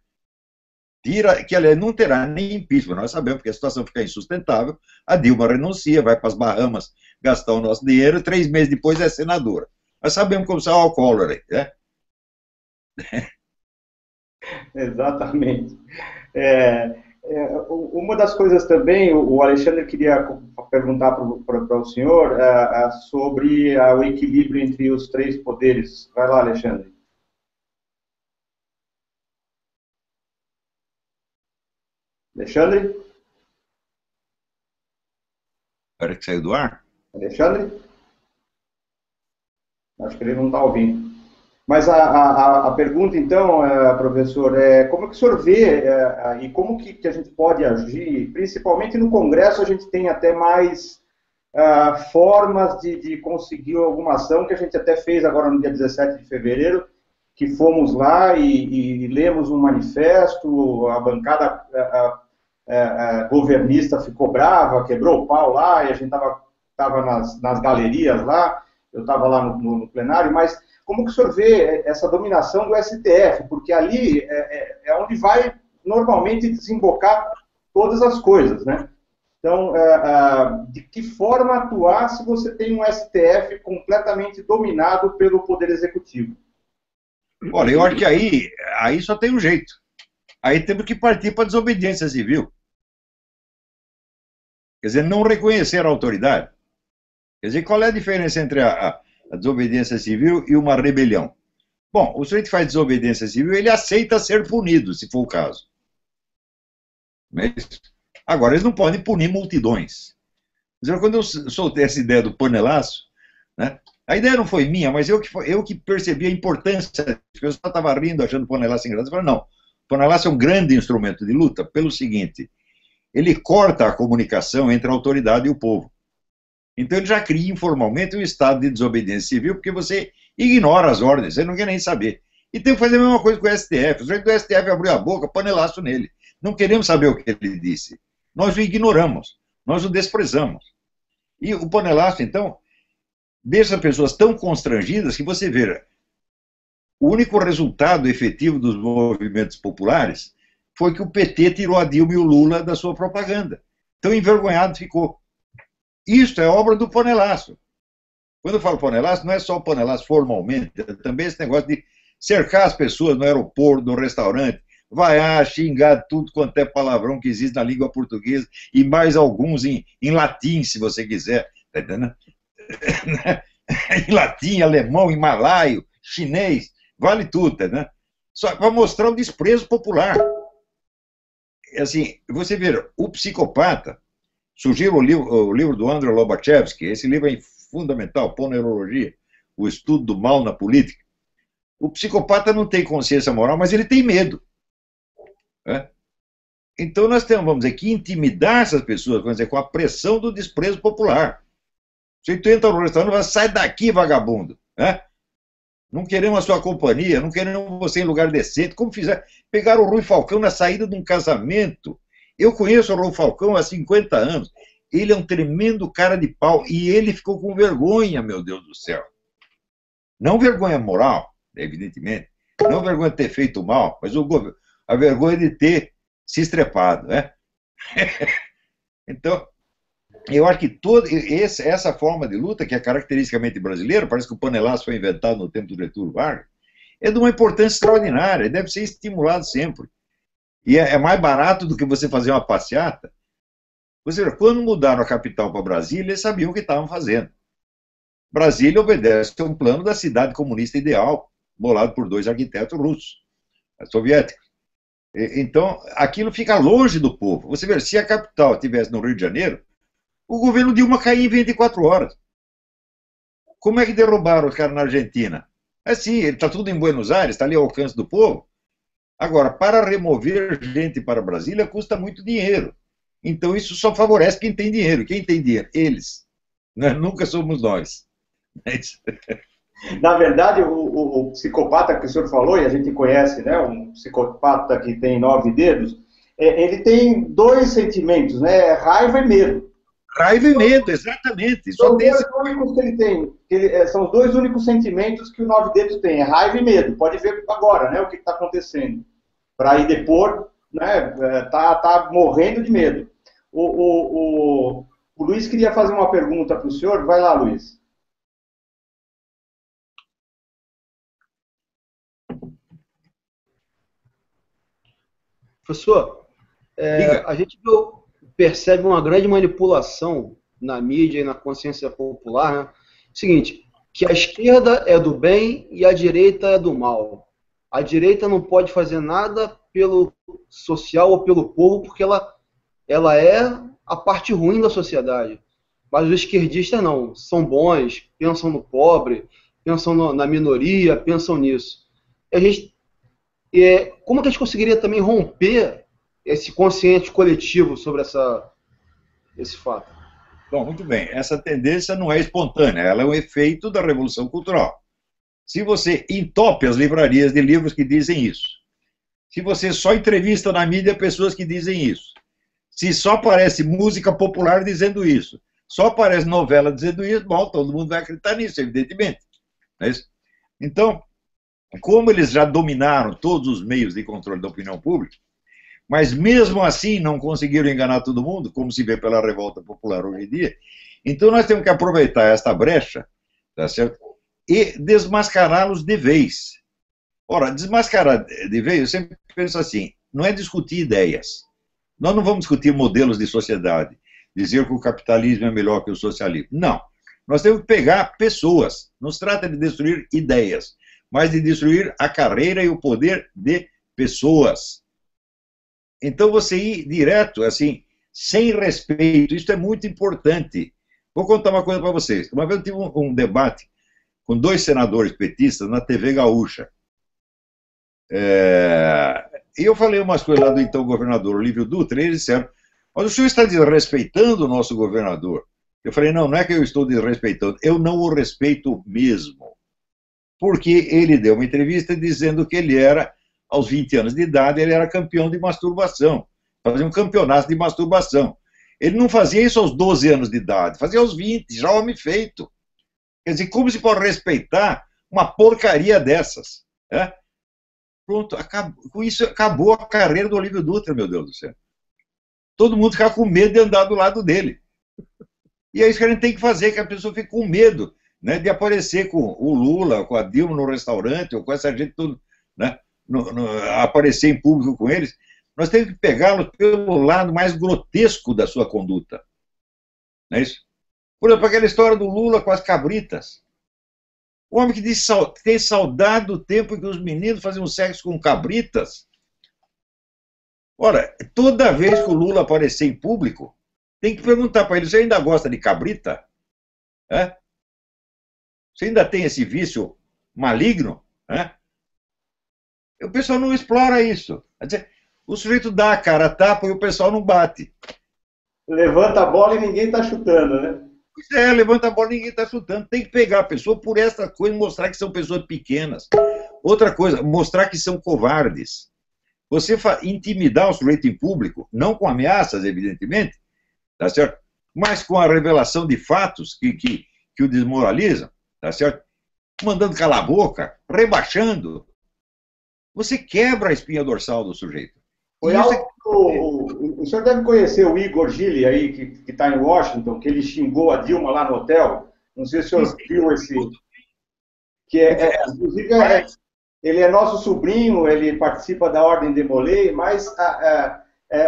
Que, aliás, não terá nem impeachment, nós sabemos que a situação fica insustentável, a Dilma renuncia, vai para as Bahamas gastar o nosso dinheiro, 3 meses depois é senadora. Nós sabemos como está o Collor aí, né? Exatamente. Uma das coisas também, o Alexandre queria perguntar para o senhor sobre o equilíbrio entre os 3 poderes. Vai lá, Alexandre. Alexandre? Espera que saiu do ar? Alexandre? Acho que ele não está ouvindo. Mas a pergunta, então, professor, como que o senhor vê e como que a gente pode agir? Principalmente no Congresso, a gente tem até mais formas de conseguir alguma ação, que a gente até fez agora no dia 17 de fevereiro, que fomos lá e lemos um manifesto, a bancada governista ficou brava, quebrou o pau lá, e a gente estava nas galerias lá, eu estava lá no plenário, mas como que o senhor vê essa dominação do STF? Porque ali é onde vai normalmente desembocar todas as coisas, né? Então, de que forma atuar se você tem um STF completamente dominado pelo Poder Executivo? Olha, eu acho que aí só tem um jeito. Aí temos que partir para a desobediência civil. Quer dizer, não reconhecer a autoridade. Quer dizer, qual é a diferença entre a desobediência civil e uma rebelião? Bom, o sujeito que faz desobediência civil, ele aceita ser punido, se for o caso. Mas, agora, eles não podem punir multidões. Quando eu soltei essa ideia do panelaço, né, a ideia não foi minha, mas eu que percebi a importância. Eu só estava rindo, achando o panelaço engraçado. Eu falei, não, o panelaço é um grande instrumento de luta pelo seguinte, ele corta a comunicação entre a autoridade e o povo. Então ele já cria informalmente um estado de desobediência civil, porque você ignora as ordens, você não quer nem saber. E tem que fazer a mesma coisa com o STF. O sujeito do STF abriu a boca, panelaço nele. Não queremos saber o que ele disse. Nós o ignoramos, nós o desprezamos. E o panelaço, então, deixa as pessoas tão constrangidas que você vê, o único resultado efetivo dos movimentos populares foi que o PT tirou a Dilma e o Lula da sua propaganda. Tão envergonhado ficou. Isto é obra do panelaço. Quando eu falo panelaço, não é só o panelaço formalmente, é também esse negócio de cercar as pessoas no aeroporto, no restaurante, vaiar, xingar tudo quanto é palavrão que existe na língua portuguesa, e mais alguns em latim, se você quiser. Tá entendendo? Em latim, alemão, em malaio, chinês, vale tudo, tá entendendo? Só para mostrar o desprezo popular. Assim, você vê, o psicopata, surgiu o livro do Andrei Lobachevsky, esse livro é fundamental, Ponerologia, o estudo do mal na política. O psicopata não tem consciência moral, mas ele tem medo. Né? Então nós temos, vamos dizer, que intimidar essas pessoas, vamos dizer, com a pressão do desprezo popular. Se tu entra no restaurante, vai, sai daqui, vagabundo. Né? Não queremos a sua companhia, não queremos você em lugar decente. Como fizeram? Pegaram o Rui Falcão na saída de um casamento. Eu conheço o Rui Falcão há 50 anos. Ele é um tremendo cara de pau. E ele ficou com vergonha, meu Deus do céu. Não vergonha moral, evidentemente. Não vergonha de ter feito mal, mas a vergonha de ter se estrepado. Né? Então, eu acho que essa forma de luta, que é caracteristicamente brasileira, parece que o panelaço foi inventado no tempo do Getúlio Vargas, é de uma importância extraordinária, deve ser estimulado sempre. E é mais barato do que você fazer uma passeata. Você vê, quando mudaram a capital para Brasília, eles sabiam o que estavam fazendo. Brasília obedece a um plano da cidade comunista ideal, bolado por 2 arquitetos russos, soviéticos. Então, aquilo fica longe do povo. Você vê, se a capital estivesse no Rio de Janeiro, o governo Dilma caía em 24 horas. Como é que derrubaram os caras na Argentina? Assim, ele está tudo em Buenos Aires, está ali ao alcance do povo. Agora, para remover gente para Brasília custa muito dinheiro. Então isso só favorece quem tem dinheiro. Quem tem dinheiro? Eles. Nunca somos nós. Na verdade, o psicopata que o senhor falou, e a gente conhece, né, um psicopata que tem 9 dedos, ele tem 2 sentimentos, né, raiva e medo. Raiva e medo, exatamente. São os 2 únicos que ele tem. São os 2 únicos sentimentos que o 9 dedos tem, raiva e medo. Pode ver agora, né, o que está acontecendo. Para ir depor, né, tá morrendo de medo. O Luiz queria fazer uma pergunta para o senhor. Vai lá, Luiz. Professor, a gente percebe uma grande manipulação na mídia e na consciência popular, né? Seguinte, que a esquerda é do bem e a direita é do mal. A direita não pode fazer nada pelo social ou pelo povo porque ela é a parte ruim da sociedade. Mas os esquerdistas não, são bons, pensam no pobre, pensam na minoria, pensam nisso. E a gente, como que a gente conseguiria também romper esse consciente coletivo sobre esse fato? Bom, muito bem. Essa tendência não é espontânea, ela é um efeito da Revolução Cultural. Se você entope as livrarias de livros que dizem isso, se você só entrevista na mídia pessoas que dizem isso, Se só aparece música popular dizendo isso, só aparece novela dizendo isso, bom, todo mundo vai acreditar nisso, evidentemente. Não é isso? Então, como eles já dominaram todos os meios de controle da opinião pública, mas mesmo assim não conseguiram enganar todo mundo, como se vê pela revolta popular hoje em dia, então nós temos que aproveitar esta brecha, tá certo? E desmascará-los de vez. Ora, desmascarar de vez, eu sempre penso assim, não é discutir ideias. Nós não vamos discutir modelos de sociedade, dizer que o capitalismo é melhor que o socialismo. Não. Nós temos que pegar pessoas. Não se trata de destruir ideias, mas de destruir a carreira e o poder de pessoas. Então você ir direto, assim, sem respeito, isso é muito importante. Vou contar uma coisa para vocês. Uma vez eu tive um debate com 2 senadores petistas na TV Gaúcha. E eu falei umas coisas lá do então governador Olívio Dutra, e eles disseram, mas o senhor está desrespeitando o nosso governador. Eu falei, não, não é que eu estou desrespeitando, eu não o respeito mesmo. Porque ele deu uma entrevista dizendo que ele era, aos 20 anos de idade, ele era campeão de masturbação. Fazia um campeonato de masturbação. Ele não fazia isso aos 12 anos de idade, fazia aos 20, já homem feito. Quer dizer, como se pode respeitar uma porcaria dessas? Né? Pronto, com isso acabou a carreira do Olívio Dutra, meu Deus do céu. Todo mundo fica com medo de andar do lado dele. E é isso que a gente tem que fazer, que a pessoa fique com medo, né, de aparecer com o Lula, com a Dilma no restaurante, ou com essa gente tudo, né, aparecer em público com eles. Nós temos que pegá-los pelo lado mais grotesco da sua conduta. Não é isso? Por exemplo, aquela história do Lula com as cabritas. O homem que diz que tem saudade do tempo em que os meninos faziam sexo com cabritas. Ora, toda vez que o Lula aparecer em público, tem que perguntar para ele, você ainda gosta de cabrita? É? Você ainda tem esse vício maligno? É? O pessoal não explora isso. Quer dizer, o sujeito dá a cara a tapa e o pessoal não bate. Levanta a bola e ninguém está chutando, né? Levanta a bola e ninguém está chutando. Tem que pegar a pessoa por essa coisa e mostrar que são pessoas pequenas. Outra coisa, mostrar que são covardes. Você intimidar o sujeito em público, não com ameaças, evidentemente, tá certo? Mas com a revelação de fatos que o desmoralizam, tá certo? Mandando calar a boca, rebaixando. Você quebra a espinha dorsal do sujeito. O senhor deve conhecer o Igor Gili aí, que está em Washington, que ele xingou a Dilma lá no hotel. Não sei se o senhor viu esse... Inclusive, ele é nosso sobrinho, ele participa da Ordem de Molay, mas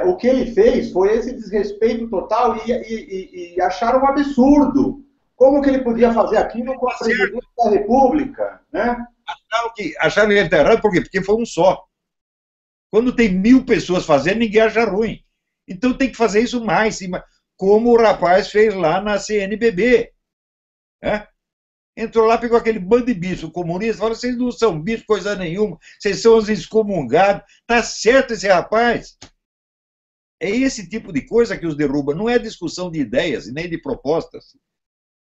o que ele fez foi esse desrespeito total e acharam um absurdo. Como que ele podia fazer aquilo com a presidente da República, né? Acharam que ele está errado, por quê? Porque foi um só. Quando tem 1000 pessoas fazendo, ninguém acha ruim. Então tem que fazer isso mais, como o rapaz fez lá na CNBB. Né? Entrou lá, pegou aquele bando de bicho comunista, falou, vocês não são bicho coisa nenhuma, vocês são os excomungados. Tá certo esse rapaz. É esse tipo de coisa que os derruba, não é discussão de ideias e nem de propostas.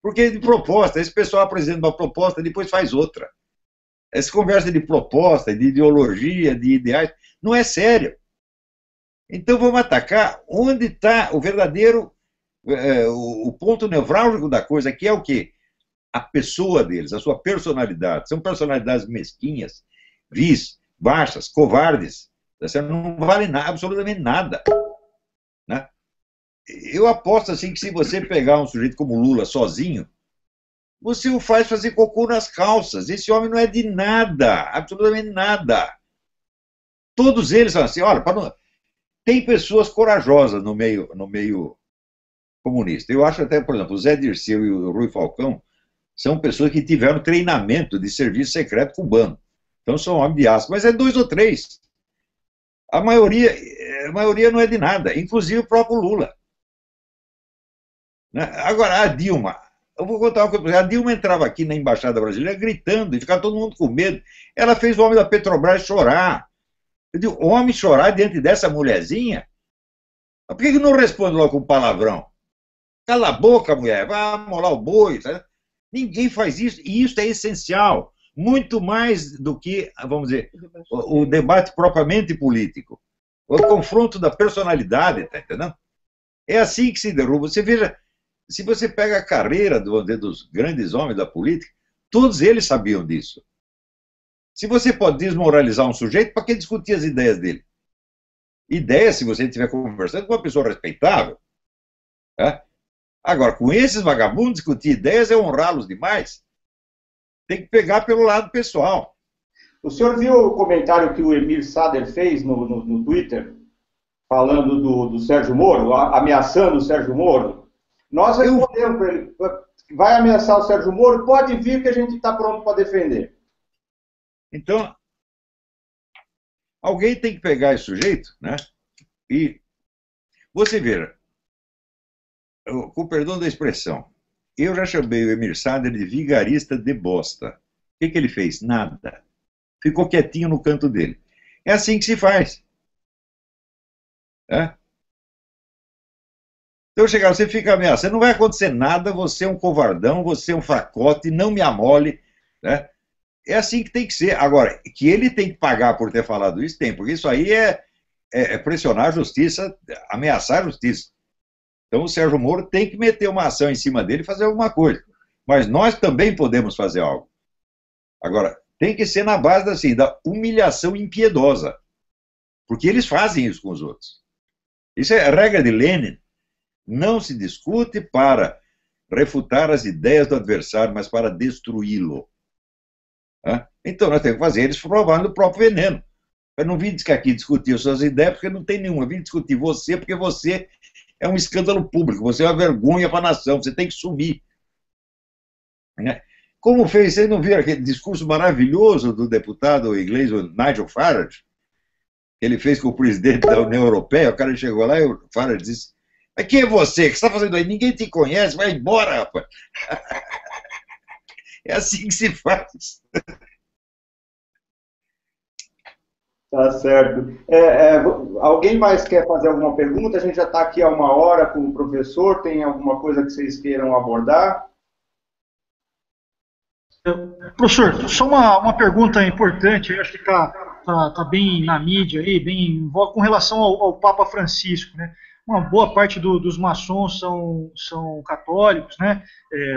Porque de proposta, esse pessoal apresenta uma proposta e depois faz outra. Essa conversa de proposta, de ideologia, de ideais, não é sério. Então vamos atacar onde está o verdadeiro, o ponto nevrálgico da coisa, que é o quê? A pessoa deles, a sua personalidade. São personalidades mesquinhas, vis, baixas, covardes. Não valem absolutamente nada. Né? Eu aposto assim que se você pegar um sujeito como Lula sozinho, você o faz fazer cocô nas calças. Esse homem não é de nada, absolutamente nada. Todos eles são assim, olha, tem pessoas corajosas no meio comunista. Eu acho até, por exemplo, o Zé Dirceu e o Rui Falcão são pessoas que tiveram treinamento de serviço secreto cubano. Então são homens de aço, mas é 2 ou 3. A maioria não é de nada, inclusive o próprio Lula. Né? Agora, a Dilma, eu vou contar uma coisa, a Dilma entrava aqui na Embaixada Brasileira gritando e ficava todo mundo com medo. Ela fez o homem da Petrobras chorar. Eu digo, o homem chorar diante dessa mulherzinha? Por que não responde logo com palavrão? Cala a boca, mulher, vai molar o boi. Sabe? Ninguém faz isso, e isso é essencial. Muito mais do que, vamos dizer, o debate propriamente político. O confronto da personalidade, tá entendendo? É assim que se derruba. Você veja, se você pega a carreira dos grandes homens da política, todos eles sabiam disso. Se você pode desmoralizar um sujeito, para que discutir as ideias dele? Ideias, se você estiver conversando com uma pessoa respeitável. Né? Agora, com esses vagabundos, discutir ideias é honrá-los demais. Tem que pegar pelo lado pessoal. O senhor viu o comentário que o Emir Sader fez no Twitter, falando do Sérgio Moro, ameaçando o Sérgio Moro? Nós respondemos para ele, vai ameaçar o Sérgio Moro? Pode vir que a gente está pronto para defender. Então, alguém tem que pegar esse sujeito, né? E você veja, com perdão da expressão, eu já chamei o Emir Sader de vigarista de bosta. O que ele fez? Nada. Ficou quietinho no canto dele. É assim que se faz. É? Então, chegar, você fica ameaçando, não vai acontecer nada, você é um covardão, você é um fracote, não me amole, né? É assim que tem que ser. Agora, que ele tem que pagar por ter falado isso, tem, porque isso aí é pressionar a justiça, ameaçar a justiça. Então, o Sérgio Moro tem que meter uma ação em cima dele e fazer alguma coisa. Mas nós também podemos fazer algo. Agora, tem que ser na base assim, da humilhação impiedosa. Porque eles fazem isso com os outros. Isso é a regra de Lenin. Não se discute para refutar as ideias do adversário, mas para destruí-lo. Então, nós temos que fazer eles provando o próprio veneno. Eu não vim aqui discutir as suas ideias, porque não tem nenhuma. Eu vim discutir você, porque você é um escândalo público, você é uma vergonha para a nação, você tem que sumir. Né? Como fez, vocês não viram aquele discurso maravilhoso do deputado inglês, o Nigel Farage, que ele fez com o presidente da União Europeia? O cara chegou lá e o Farage disse: mas quem é você? O que você está fazendo aí? Ninguém te conhece, vai embora, rapaz. É assim que se faz. Tá certo. Alguém mais quer fazer alguma pergunta? A gente já está aqui há 1 hora com o professor. Tem alguma coisa que vocês queiram abordar? Professor, só uma pergunta importante, eu acho que tá bem na mídia aí, bem em voga, com relação ao Papa Francisco, né? Uma boa parte dos maçons são católicos, né?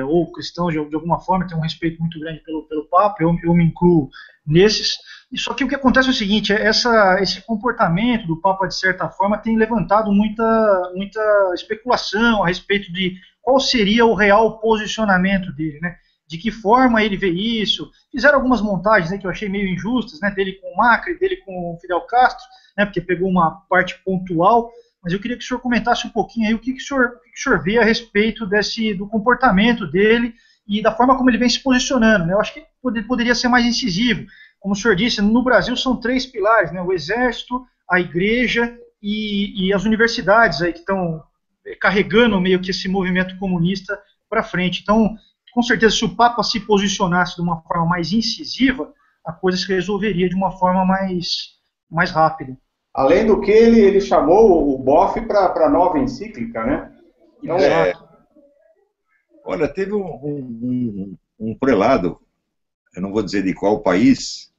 Ou cristãos de alguma forma, tem um respeito muito grande pelo Papa, eu me incluo nesses. E só que o que acontece é o seguinte, esse comportamento do Papa, de certa forma, tem levantado muita especulação a respeito de qual seria o real posicionamento dele, né? De que forma ele vê isso. Fizeram algumas montagens, né, que eu achei meio injustas, né, dele com o Macri, dele com o Fidel Castro, né, porque pegou uma parte pontual, mas eu queria que o senhor comentasse um pouquinho aí o que o senhor vê a respeito do comportamento dele e da forma como ele vem se posicionando, né? Eu acho que poderia ser mais incisivo. Como o senhor disse, no Brasil são 3 pilares, né, o Exército, a Igreja e as universidades aí que estão carregando meio que esse movimento comunista para frente. Então, com certeza, se o Papa se posicionasse de uma forma mais incisiva, a coisa se resolveria de uma forma mais rápida. Além do que, ele chamou o Boff para a nova encíclica, né? Então, olha, teve um prelado, eu não vou dizer de qual país,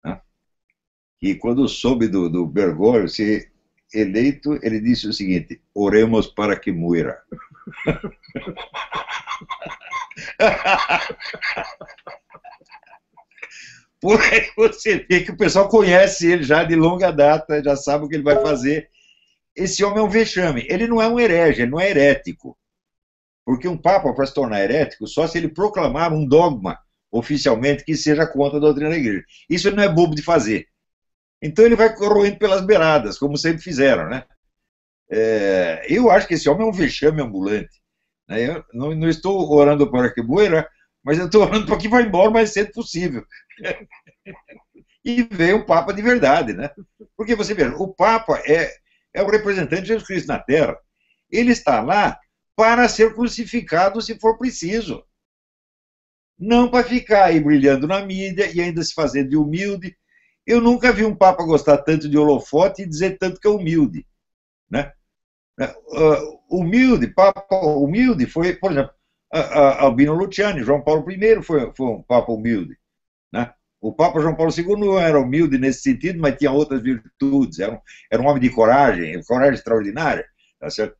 né, que quando soube do Bergoglio ser eleito, ele disse o seguinte: oremos para que muera. Porque você vê que o pessoal conhece ele já de longa data, já sabe o que ele vai fazer. Esse homem é um vexame. Ele não é um herege, ele não é herético. Porque um papa, para se tornar herético, só se ele proclamar um dogma oficialmente que seja contra a doutrina da igreja. Isso ele não é bobo de fazer. Então ele vai corroendo pelas beiradas, como sempre fizeram, né? Eu acho que esse homem é um vexame ambulante. Eu não estou orando para que muera, mas eu estou orando para que vá embora o mais cedo possível. E veio um Papa de verdade, né? Porque você vê, o Papa é o representante de Jesus Cristo na Terra. Ele está lá para ser crucificado se for preciso. Não para ficar aí brilhando na mídia e ainda se fazer de humilde. Eu nunca vi um Papa gostar tanto de holofote e dizer tanto que é humilde, né? Papa humilde foi, por exemplo, Albino Luciani. João Paulo I foi um Papa humilde, né? O Papa João Paulo II não era humilde nesse sentido, mas tinha outras virtudes, era um homem de coragem extraordinária, tá certo?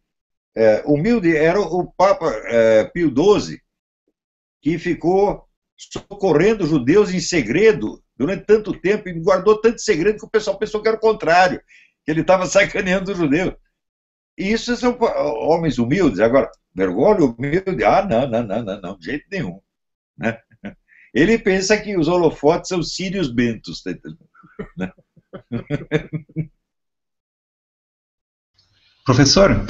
humilde era o Papa Pio XII, que ficou socorrendo judeus em segredo durante tanto tempo e guardou tanto segredo que o pessoal pensou que era o contrário, que ele estava sacaneando os judeus. E isso são homens humildes. Agora, Bergoglio humilde? Ah, não, de jeito nenhum. Né? Ele pensa que os holofotes são sírios bentos. Né? Professor,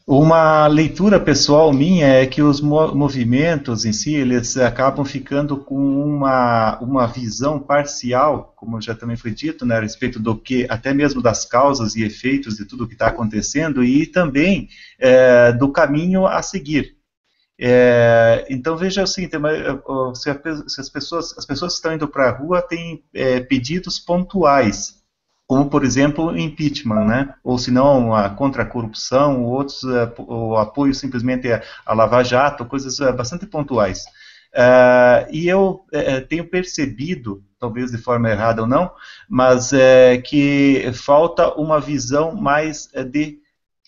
uma leitura pessoal minha é que os movimentos em si, eles acabam ficando com uma visão parcial, como já também foi dito, né, a respeito do que, até mesmo das causas e efeitos de tudo que está acontecendo, e também do caminho a seguir. Então veja o seguinte, se as pessoas que estão indo para a rua têm pedidos pontuais, como, por exemplo, o impeachment, né? Ou se não, contra a corrupção, ou outros, o apoio simplesmente a Lava Jato, coisas bastante pontuais. E eu tenho percebido, talvez de forma errada ou não, mas que falta uma visão mais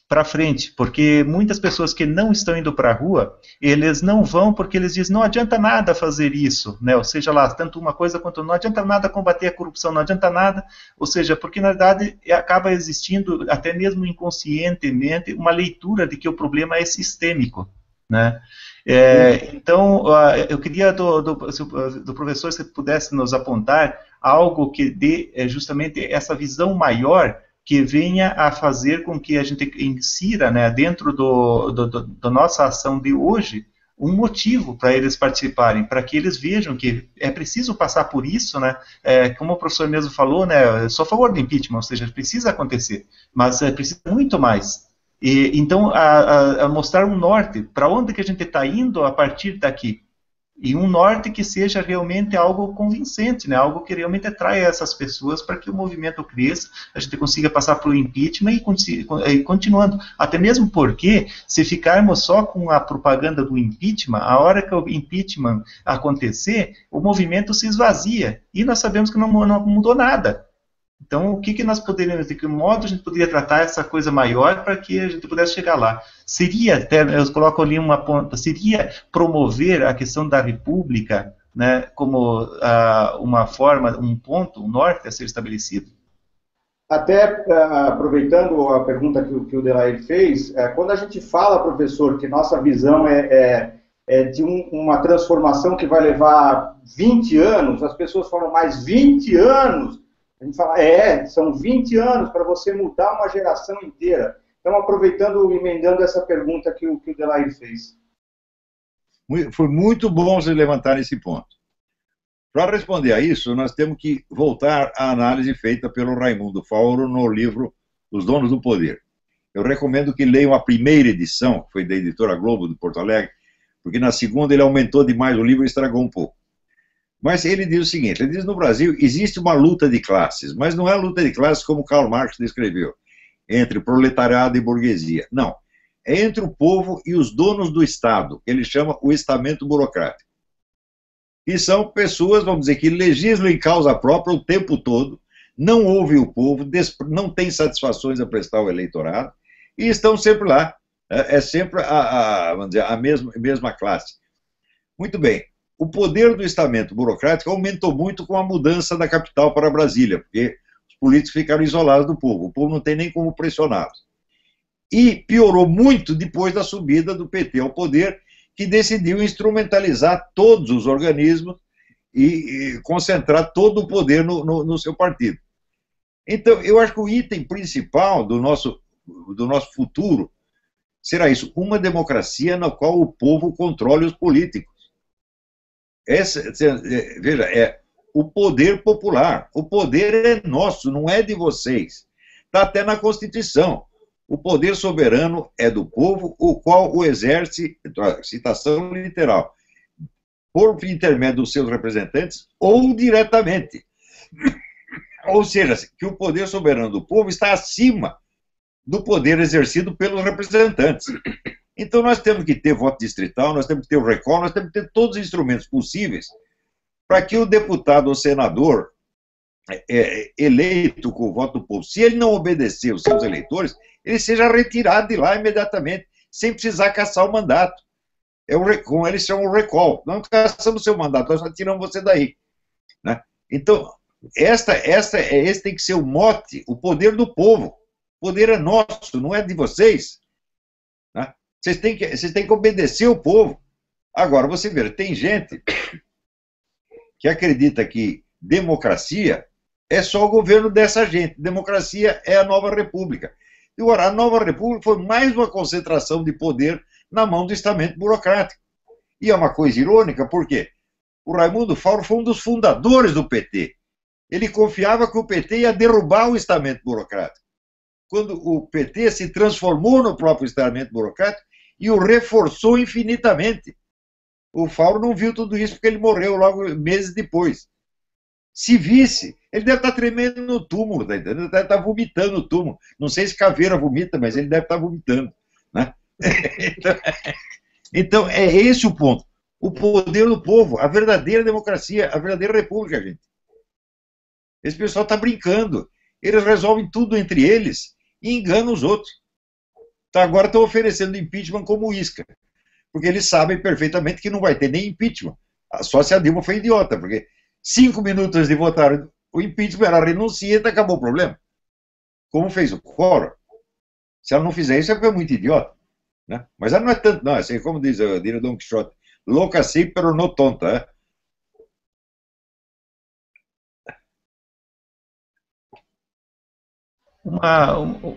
para frente, porque muitas pessoas que não estão indo para a rua, eles não vão porque eles dizem, não adianta nada fazer isso, né? Ou seja, lá, tanto uma coisa quanto não adianta nada combater a corrupção, não adianta nada, ou seja, porque na verdade acaba existindo, até mesmo inconscientemente, uma leitura de que o problema é sistêmico, né? Então, eu queria do professor, se pudesse nos apontar algo que dê justamente essa visão maior, que venha a fazer com que a gente insira, né, dentro da nossa ação de hoje, um motivo para eles participarem, para que eles vejam que é preciso passar por isso, né, como o professor mesmo falou, né, eu sou a favor do impeachment, ou seja, precisa acontecer, mas precisa muito mais. Então, a mostrar um norte, para onde que a gente está indo a partir daqui. E um norte que seja realmente algo convincente, né? Algo que realmente atraia essas pessoas para que o movimento cresça, a gente consiga passar para o impeachment e continuando. Até mesmo porque, se ficarmos só com a propaganda do impeachment, a hora que o impeachment acontecer, o movimento se esvazia. E nós sabemos que não mudou nada. Então, o que nós poderíamos, de que modo a gente poderia tratar essa coisa maior para que a gente pudesse chegar lá? Seria, até, eu coloco ali uma ponta, seria promover a questão da república, né, como uma forma, um ponto, um norte a ser estabelecido? Até aproveitando a pergunta que o Delair fez, quando a gente fala, professor, que nossa visão é de uma transformação que vai levar 20 anos, as pessoas falam, mais 20 anos? A gente fala, são 20 anos para você mudar uma geração inteira. Então, aproveitando, emendando essa pergunta que o Delair fez. Foi muito bom você levantar esse ponto. Para responder a isso, nós temos que voltar à análise feita pelo Raimundo Fauro no livro Os Donos do Poder. Eu recomendo que leiam a primeira edição, que foi da editora Globo de Porto Alegre, porque na segunda ele aumentou demais o livro e estragou um pouco. Mas ele diz o seguinte, ele diz, no Brasil existe uma luta de classes, mas não é a luta de classes como Karl Marx descreveu, entre proletariado e burguesia. Não, é entre o povo e os donos do Estado, que ele chama o estamento burocrático. E são pessoas, vamos dizer, que legislam em causa própria o tempo todo, não ouvem o povo, não têm satisfações a prestar ao eleitorado, e estão sempre lá, sempre vamos dizer, a mesma classe. Muito bem. O poder do estamento burocrático aumentou muito com a mudança da capital para Brasília, porque os políticos ficaram isolados do povo, o povo não tem nem como pressioná-los. E piorou muito depois da subida do PT ao poder, que decidiu instrumentalizar todos os organismos e concentrar todo o poder no seu partido. Então, eu acho que o item principal do nosso futuro será isso, uma democracia na qual o povo controle os políticos. Veja, é o poder popular. O poder é nosso, não é de vocês. Está até na Constituição. O poder soberano é do povo, o qual o exerce, citação literal, por intermédio dos seus representantes ou diretamente. Ou seja, que o poder soberano do povo está acima do poder exercido pelos representantes. Então, nós temos que ter voto distrital, nós temos que ter o recall, nós temos que ter todos os instrumentos possíveis para que o deputado ou senador eleito com o voto do povo, se ele não obedecer os seus eleitores, ele seja retirado de lá imediatamente sem precisar caçar o mandato. Como eles chamam o recall. Não caçamos seu mandato, nós só tiramos você daí. Né? Então, esse tem que ser o mote, o poder do povo. O poder é nosso, não é de vocês. Né? Vocês têm que obedecer o povo. Agora, você vê, tem gente que acredita que democracia é só o governo dessa gente. Democracia é a nova república. E agora, a nova república foi mais uma concentração de poder na mão do estamento burocrático. E é uma coisa irônica, por quê? O Raimundo Fauro foi um dos fundadores do PT. Ele confiava que o PT ia derrubar o estamento burocrático. Quando o PT se transformou no próprio estamento burocrático e o reforçou infinitamente. O Fauro não viu tudo isso porque ele morreu logo meses depois. Se visse, ele deve estar tremendo no túmulo, tá entendendo? Ele deve estar vomitando no túmulo. Não sei se Caveira vomita, mas ele deve estar vomitando. Né? Então, é esse o ponto. O poder do povo, a verdadeira democracia, a verdadeira república, gente. Esse pessoal está brincando. Eles resolvem tudo entre eles e enganam os outros. Então, agora estão oferecendo impeachment como isca. Porque eles sabem perfeitamente que não vai ter nem impeachment. Só se a Dilma foi idiota, porque 5 minutos antes de votar o impeachment, ela renuncia e acabou o problema. Como fez o Collor. Se ela não fizer isso, é porque é muito idiota. Né? Mas ela não é tanto, não. Assim, como diz o Don Quixote, louca sim, pero não tonta. É?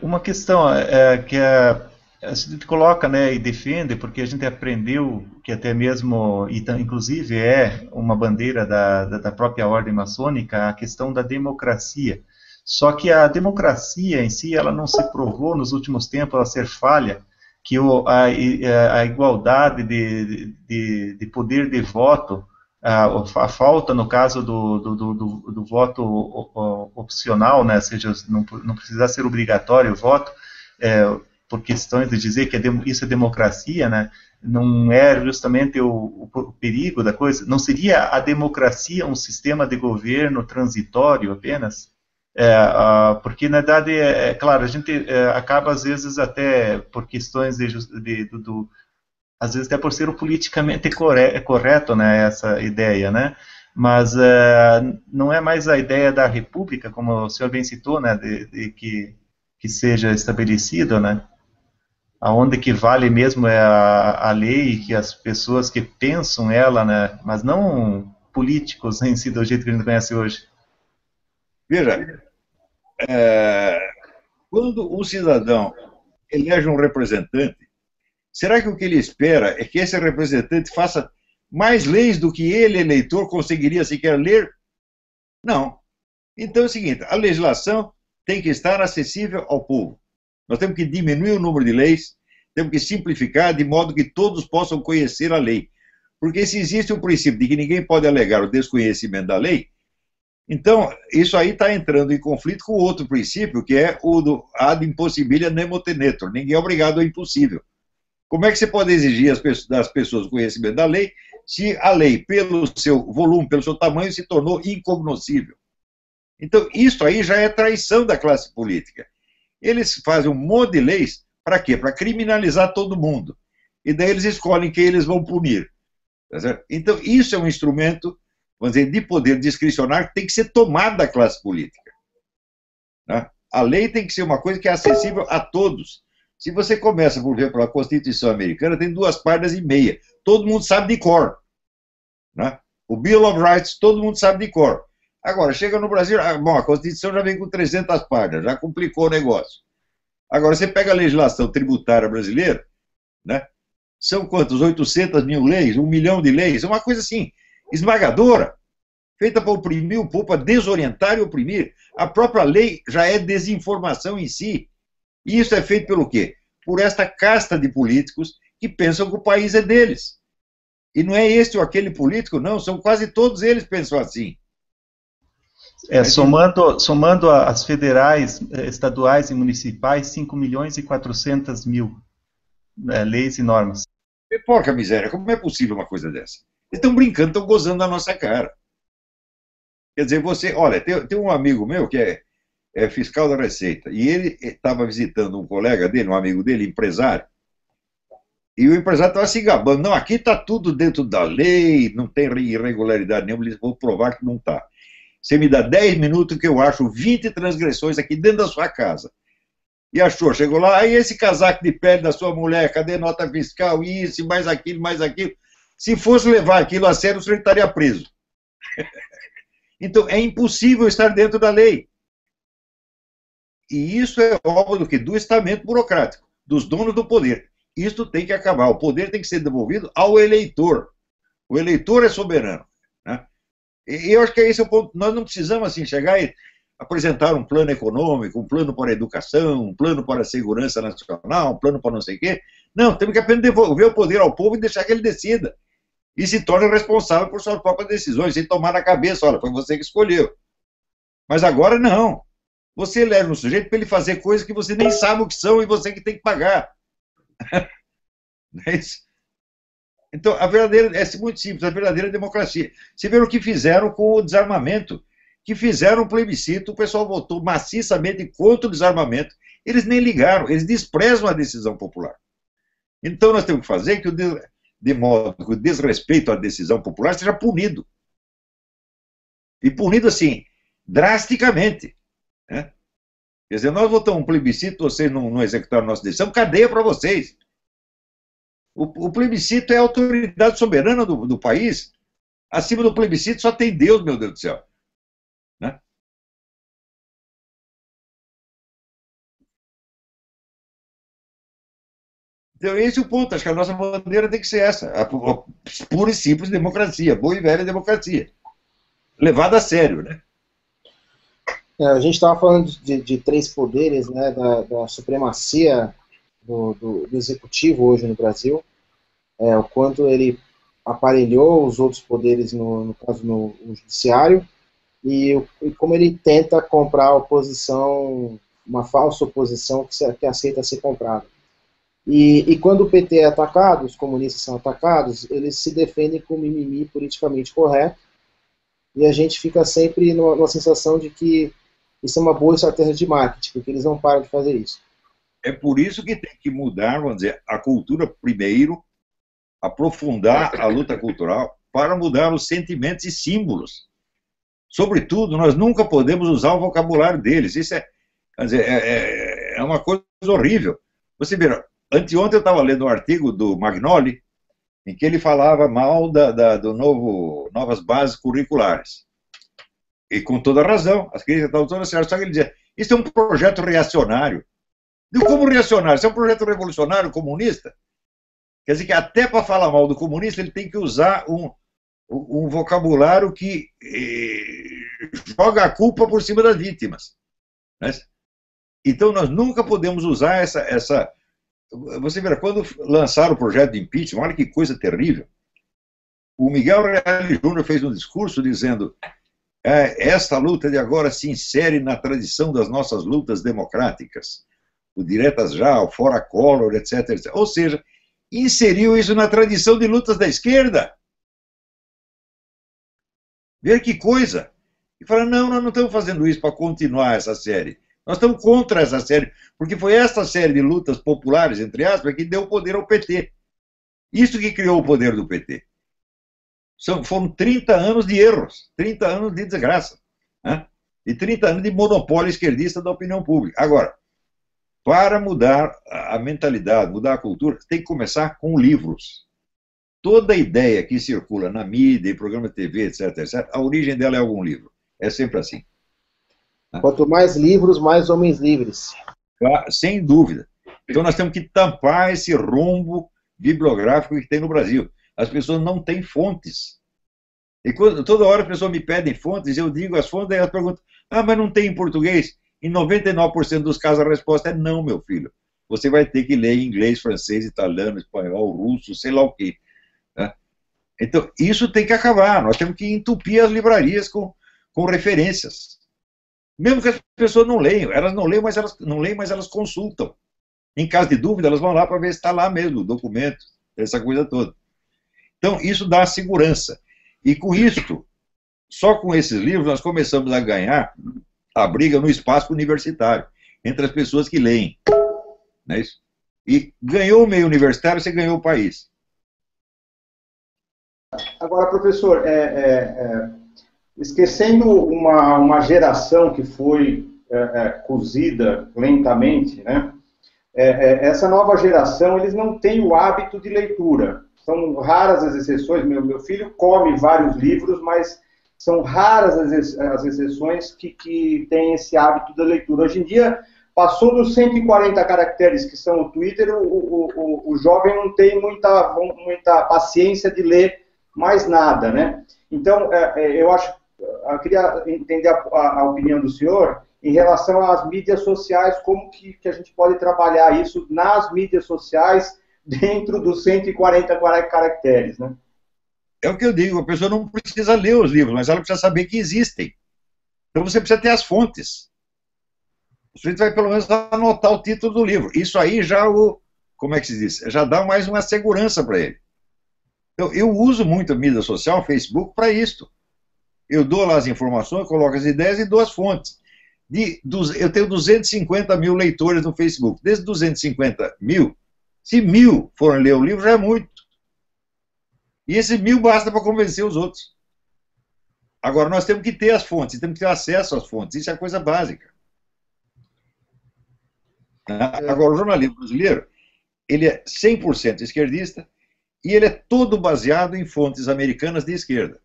Uma questão que a gente coloca, né, e defende, porque a gente aprendeu que até mesmo, e inclusive é uma bandeira da própria ordem maçônica, a questão da democracia. Só que a democracia em si, ela não se provou nos últimos tempos ela ser falha, que a igualdade de poder de voto, a falta no caso do voto opcional, né, ou seja, não precisa ser obrigatório o voto, por questões de dizer que isso é democracia, né, não é justamente o perigo da coisa. Não seria a democracia um sistema de governo transitório apenas? Porque, na verdade, claro, a gente acaba, às vezes, até por questões às vezes até por ser o politicamente correto, né, essa ideia, né, mas não é mais a ideia da república, como o senhor bem citou, né, de que seja estabelecido, né, aonde que vale mesmo é a lei, que as pessoas que pensam ela, né, mas não políticos em si, do jeito que a gente conhece hoje. Veja, quando um cidadão elege um representante, será que o que ele espera é que esse representante faça mais leis do que ele, eleitor, conseguiria sequer ler? Não. Então é o seguinte, a legislação tem que estar acessível ao povo. Nós temos que diminuir o número de leis, temos que simplificar de modo que todos possam conhecer a lei. Porque se existe o princípio de que ninguém pode alegar o desconhecimento da lei, então isso aí está entrando em conflito com outro princípio, que é o do ad impossibilia nemo tenetur. Ninguém é obrigado ao impossível. Como é que você pode exigir das pessoas o conhecimento da lei se a lei, pelo seu volume, pelo seu tamanho, se tornou incognoscível? Então, isso aí já é traição da classe política. Eles fazem um monte de leis, para quê? Para criminalizar todo mundo. E daí eles escolhem quem eles vão punir. Tá certo? Então, isso é um instrumento, vamos dizer, de poder discricionário que tem que ser tomado da classe política. Tá? A lei tem que ser uma coisa que é acessível a todos. Se você começa por ver pela Constituição Americana, tem 2 páginas e meia. Todo mundo sabe de cor. Né? O Bill of Rights, todo mundo sabe de cor. Agora, chega no Brasil, bom, a Constituição já vem com 300 páginas, já complicou o negócio. Agora, você pega a legislação tributária brasileira, né? São quantos? 800 mil leis? 1 milhão de leis? É uma coisa assim, esmagadora, feita para oprimir o povo, para desorientar e oprimir. A própria lei já é desinformação em si. E isso é feito pelo quê? Por esta casta de políticos que pensam que o país é deles. E não é este ou aquele político, não, são quase todos eles que pensam assim. Somando as federais, estaduais e municipais, 5.400.000 leis e normas. Porca miséria, como é possível uma coisa dessa? Eles estão brincando, estão gozando da nossa cara. Quer dizer, olha, tem um amigo meu que é fiscal da Receita, e ele estava visitando um colega dele, um amigo dele, empresário, E o empresário estava se gabando. Não, aqui está tudo dentro da lei, não tem irregularidade nenhuma. Eles vão provar que não está. Você me dá 10 minutos que eu acho 20 transgressões aqui dentro da sua casa. E achou, chegou lá, aí esse casaco de pele da sua mulher, cadê nota fiscal, isso, mais aquilo, mais aquilo. Se fosse levar aquilo a sério, o senhor estaria preso. Então, é impossível estar dentro da lei. E isso é obra do quê? Do estamento burocrático, dos donos do poder. Isso tem que acabar. O poder tem que ser devolvido ao eleitor. O eleitor é soberano. Né? E eu acho que esse é o ponto. Nós não precisamos assim, chegar e apresentar um plano econômico, um plano para a educação, um plano para a segurança nacional, um plano para não sei o quê. Não, temos que apenas devolver o poder ao povo e deixar que ele decida. E se torne responsável por suas próprias decisões, sem tomar na cabeça, olha, foi você que escolheu. Mas agora não. Você leva um sujeito para ele fazer coisas que você nem sabe o que são e você que tem que pagar. Não é isso? Então, a verdadeira, é muito simples, a verdadeira democracia. Você vê o que fizeram com o desarmamento, que fizeram um plebiscito, o pessoal votou maciçamente contra o desarmamento, eles nem ligaram, eles desprezam a decisão popular. Então, nós temos que fazer que de modo que o desrespeito à decisão popular seja punido. E punido, assim, drasticamente. Né? Quer dizer, nós votamos um plebiscito, vocês não executaram a nossa decisão, cadeia para vocês. O plebiscito é a autoridade soberana do país. Acima do plebiscito só tem Deus, meu Deus do céu. Né? Então, esse é o ponto. Acho que a nossa bandeira tem que ser essa. A pura e simples democracia. Boa e velha democracia. Levada a sério, né? A gente estava falando de três poderes, né, da supremacia do executivo hoje no Brasil, o quanto ele aparelhou os outros poderes, no caso no judiciário, e como ele tenta comprar a oposição, uma falsa oposição que aceita ser comprada. E quando o PT é atacado, os comunistas são atacados, eles se defendem com mimimi politicamente correto, e a gente fica sempre numa sensação de que isso é uma boa estratégia de marketing, porque eles não param de fazer isso. É por isso que tem que mudar, vamos dizer, a cultura primeiro, aprofundar a luta cultural, para mudar os sentimentos e símbolos. Sobretudo, nós nunca podemos usar o vocabulário deles. Isso quer dizer, é uma coisa horrível. Você vê, anteontem eu estava lendo um artigo do Magnoli, em que ele falava mal do novas bases curriculares. E com toda razão, as críticas estavam todas certas, só que ele dizia, isso é um projeto reacionário. E como reacionário? Isso é um projeto revolucionário, comunista? Quer dizer que até para falar mal do comunista, ele tem que usar um vocabulário que joga a culpa por cima das vítimas. Né? Então nós nunca podemos usar essa... Você verá, quando lançaram o projeto de impeachment, olha que coisa terrível. O Miguel Reale Júnior fez um discurso dizendo esta luta de agora se insere na tradição das nossas lutas democráticas. O diretas já, o fora Collor, etc, etc. Ou seja, inseriu isso na tradição de lutas da esquerda. Ver que coisa. E fala, não, nós não estamos fazendo isso para continuar essa série. Nós estamos contra essa série, porque foi essa série de lutas populares, entre aspas, que deu poder ao PT. Isso que criou o poder do PT. Foram 30 anos de erros, 30 anos de desgraça, né? E 30 anos de monopólio esquerdista da opinião pública. Agora, para mudar a mentalidade, mudar a cultura, tem que começar com livros. Toda ideia que circula na mídia, em programa de TV, etc, etc, a origem dela é algum livro. É sempre assim. Quanto mais livros, mais homens livres. Sem dúvida. Então nós temos que tampar esse rombo bibliográfico que tem no Brasil. As pessoas não têm fontes. E toda hora as pessoas me pedem fontes, eu digo as fontes, daí elas perguntam, mas não tem em português? Em 99% dos casos a resposta é não, meu filho. Você vai ter que ler em inglês, francês, italiano, espanhol, russo, sei lá o quê. Né? Então, isso tem que acabar. Nós temos que entupir as livrarias com referências. Mesmo que as pessoas não leiam, elas não leem, mas elas consultam. Em caso de dúvida, elas vão lá para ver se está lá mesmo o documento, essa coisa toda. Então, isso dá segurança. E com isso, só com esses livros, nós começamos a ganhar a briga no espaço universitário, entre as pessoas que leem. Não é isso? E ganhou o meio universitário, você ganhou o país. Agora, professor, esquecendo uma geração que foi cozida lentamente, né? Essa nova geração, eles não têm o hábito de leitura. São raras as exceções. Meu filho come vários livros, mas são raras as exceções que têm esse hábito da leitura. Hoje em dia, passou dos 140 caracteres que são o Twitter, o jovem não tem muita paciência de ler mais nada, né? Então, eu queria entender a opinião do senhor em relação às mídias sociais, como que a gente pode trabalhar isso nas mídias sociais dentro dos 140 caracteres, né? É o que eu digo, a pessoa não precisa ler os livros, mas ela precisa saber que existem. Então você precisa ter as fontes. Você vai pelo menos anotar o título do livro. Isso aí já como é que se diz? Já dá mais uma segurança para ele. Então, eu uso muito a mídia social, o Facebook, para isso. Eu dou lá as informações, coloco as ideias e dou as fontes. Eu tenho 250 mil leitores no Facebook. Desses 250 mil, se 1000 forem ler o livro, já é muito. E esses 1000 basta para convencer os outros. Agora, nós temos que ter as fontes, temos que ter acesso às fontes. Isso é coisa básica. Agora, o jornalismo brasileiro, ele é 100% esquerdista e ele é todo baseado em fontes americanas de esquerda.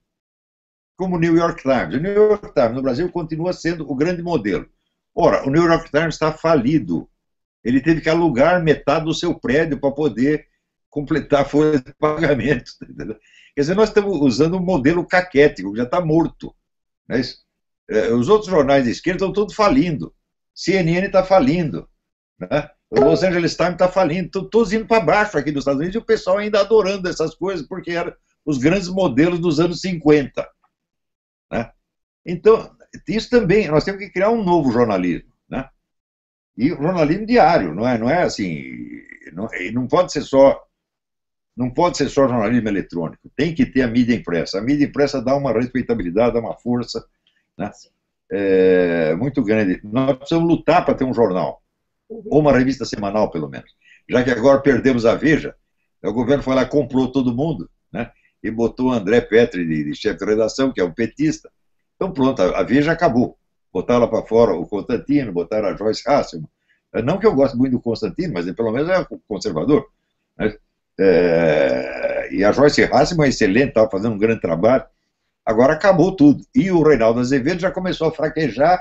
Como o New York Times. O New York Times no Brasil continua sendo o grande modelo. Ora, o New York Times está falido. Ele teve que alugar metade do seu prédio para poder completar a folha de pagamento. Entendeu? Quer dizer, nós estamos usando um modelo caquético, que já está morto. Não é isso? Os outros jornais de esquerda estão todos falindo. CNN está falindo. Né? O Los Angeles Times está falindo. Estão todos indo para baixo aqui nos Estados Unidos e o pessoal ainda adorando essas coisas, porque eram os grandes modelos dos anos 50. Né? Então, isso também, nós temos que criar um novo jornalismo. Né? E o jornalismo diário, não é assim, não pode ser só jornalismo eletrônico, tem que ter a mídia impressa. A mídia impressa dá uma respeitabilidade, dá uma força, né? Muito grande. Nós precisamos lutar para ter um jornal, ou uma revista semanal, pelo menos. Já que agora perdemos a Veja, o governo foi lá, comprou todo mundo, né? E botou o André Petri de chefe de redação, que é um petista. Então pronto, a Veja acabou. Botaram lá para fora o Constantino, botaram a Joyce Hasselman. Não que eu goste muito do Constantino, mas pelo menos é conservador. Né? E a Joyce Hasselman é excelente, estava fazendo um grande trabalho. Agora acabou tudo. E o Reinaldo Azevedo já começou a fraquejar,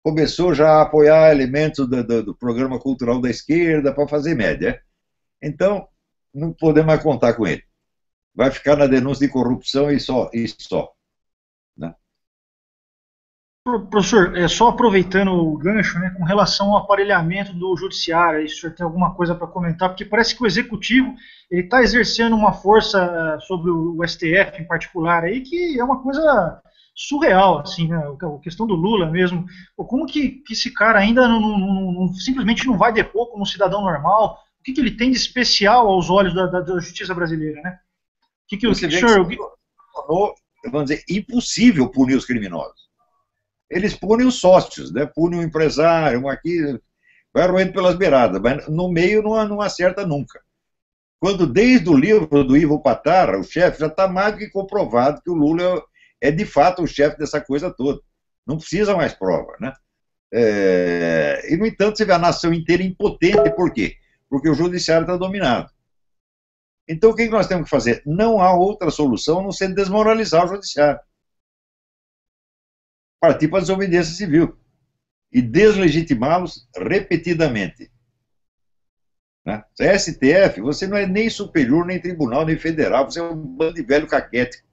começou já a apoiar elementos do programa cultural da esquerda para fazer média. Então, não podemos mais contar com ele. Vai ficar na denúncia de corrupção e só. Né? Professor, só aproveitando o gancho, né, com relação ao aparelhamento do judiciário, aí, o senhor tem alguma coisa para comentar? Porque parece que o executivo está exercendo uma força sobre o STF em particular, aí, que é uma coisa surreal, assim, né, a questão do Lula mesmo. Como que esse cara ainda simplesmente não vai depor como um cidadão normal? O que ele tem de especial aos olhos da justiça brasileira, né? O senhor... Vamos dizer, impossível punir os criminosos. Eles punem os sócios, né? Punem o empresário, aqui, vai roendo pelas beiradas, mas no meio não acerta nunca. Quando, desde o livro do Ivo Patarra, o chefe já está mais do que comprovado que o Lula é de fato o chefe dessa coisa toda. Não precisa mais prova, né? E, no entanto, você vê a nação inteira impotente. Por quê? Porque o judiciário está dominado. Então, o que nós temos que fazer? Não há outra solução a não ser desmoralizar o judiciário. Partir para a desobediência civil e deslegitimá-los repetidamente. Né? STF, você não é nem superior, nem tribunal, nem federal, você é um bando de velho caquético.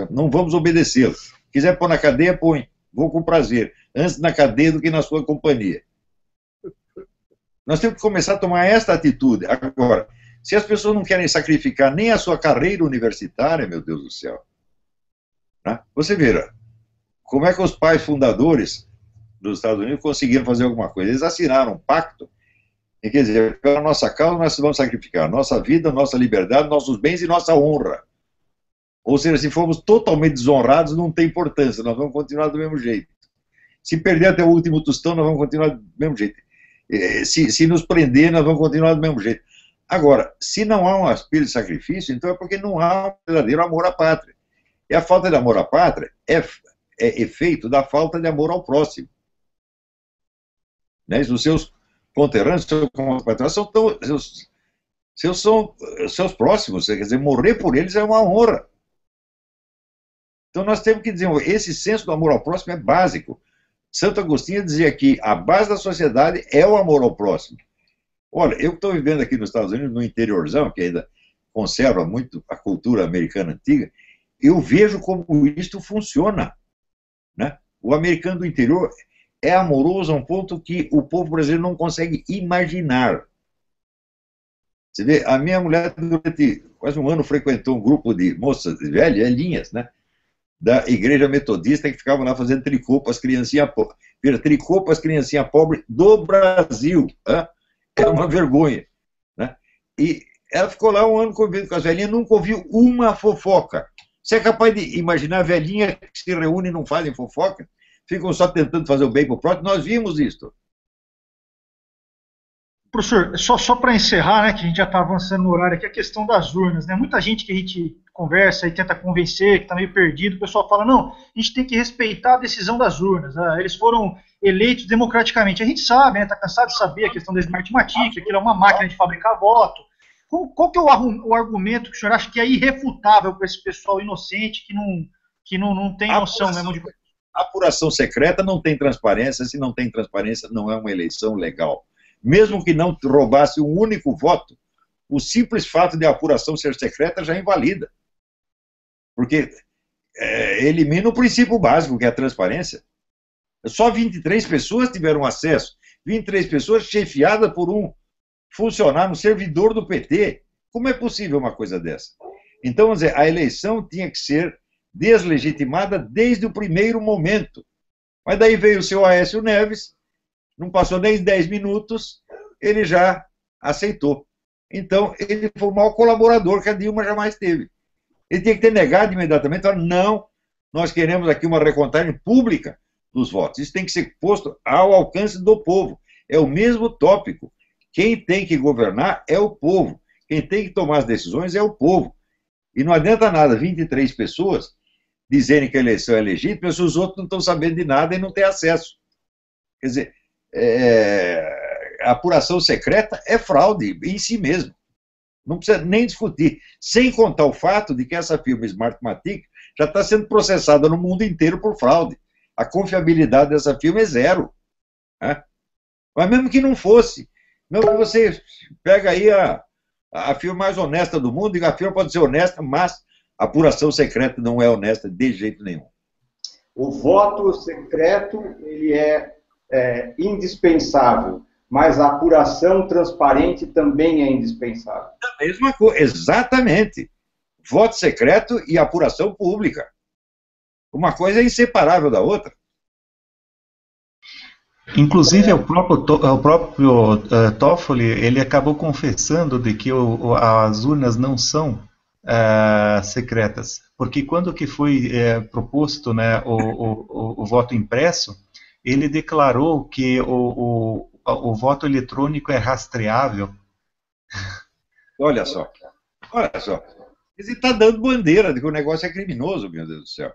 Não vamos obedecê-lo. Quiser pôr na cadeia, põe. Vou com prazer. Antes na cadeia do que na sua companhia. Nós temos que começar a tomar esta atitude. Agora, se as pessoas não querem sacrificar nem a sua carreira universitária, meu Deus do céu. Né? Você vê, como é que os pais fundadores dos Estados Unidos conseguiram fazer alguma coisa? Eles assinaram um pacto, e quer dizer, pela nossa causa nós vamos sacrificar nossa vida, nossa liberdade, nossos bens e nossa honra. Ou seja, se formos totalmente desonrados, não tem importância, nós vamos continuar do mesmo jeito. Se perder até o último tostão, nós vamos continuar do mesmo jeito. Se nos prender, nós vamos continuar do mesmo jeito. Agora, se não há um espírito de sacrifício, então é porque não há um verdadeiro amor à pátria. E a falta de amor à pátria é efeito da falta de amor ao próximo. Né? Os seus conterrâneos, seus compatriotas são seus próximos, quer dizer, morrer por eles é uma honra. Então nós temos que dizer, esse senso do amor ao próximo é básico. Santo Agostinho dizia que a base da sociedade é o amor ao próximo. Olha, eu estou vivendo aqui nos Estados Unidos, no interiorzão, que ainda conserva muito a cultura americana antiga, eu vejo como isto funciona. Né? O americano do interior é amoroso a um ponto que o povo brasileiro não consegue imaginar. Você vê, a minha mulher, durante quase um ano, frequentou um grupo de moças velhinhas, né, da igreja metodista, que ficavam lá fazendo tricô para as criancinhas pobres. Tricô para as criancinhas pobres do Brasil. Hein? É uma vergonha. Né? E ela ficou lá um ano convivendo com as velhinhas, nunca ouviu uma fofoca. Você é capaz de imaginar velhinhas que se reúnem e não fazem fofoca? Ficam só tentando fazer o bem para o próximo? Nós vimos isso. Professor, só para encerrar, né, que a gente já está avançando no horário aqui, a questão das urnas, né? Muita gente que a gente conversa e tenta convencer, que está meio perdido, o pessoal fala, não, a gente tem que respeitar a decisão das urnas, eles foram eleitos democraticamente. A gente sabe, está cansado de saber a questão da Smartmatic, aquilo é uma máquina de fabricar voto. Qual que é o argumento que o senhor acha que é irrefutável para esse pessoal inocente que não tem noção mesmo de... A apuração secreta não tem transparência, se não tem transparência não é uma eleição legal. Mesmo que não roubasse um único voto, o simples fato de a apuração ser secreta já invalida. Porque elimina o princípio básico, que é a transparência. Só 23 pessoas tiveram acesso. 23 pessoas chefiadas por um funcionário, um servidor do PT. Como é possível uma coisa dessa? Então, vamos dizer, a eleição tinha que ser deslegitimada desde o primeiro momento. Mas daí veio o seu Aécio Neves, não passou nem 10 minutos, ele já aceitou. Então, ele foi o maior colaborador que a Dilma jamais teve. Ele tinha que ter negado imediatamente, falando, não, nós queremos aqui uma recontagem pública dos votos. Isso tem que ser posto ao alcance do povo. É o mesmo tópico. Quem tem que governar é o povo. Quem tem que tomar as decisões é o povo. E não adianta nada 23 pessoas dizerem que a eleição é legítima se os outros não estão sabendo de nada e não têm acesso. Quer dizer, a apuração secreta é fraude em si mesmo. Não precisa nem discutir. Sem contar o fato de que essa firma Smartmatic já está sendo processada no mundo inteiro por fraude. A confiabilidade dessa firma é zero. Né? Mas mesmo que não fosse, mesmo que você pega aí a firma mais honesta do mundo, e a firma pode ser honesta, mas a apuração secreta não é honesta de jeito nenhum. O voto secreto, ele é indispensável, mas a apuração transparente também é indispensável. A mesma coisa, exatamente. Voto secreto e apuração pública. Uma coisa é inseparável da outra. Inclusive, o próprio Toffoli, ele acabou confessando de que as urnas não são secretas, porque quando que foi proposto, né, o voto impresso, ele declarou que o voto eletrônico é rastreável. Olha só. Ele está dando bandeira de que o negócio é criminoso, meu Deus do céu.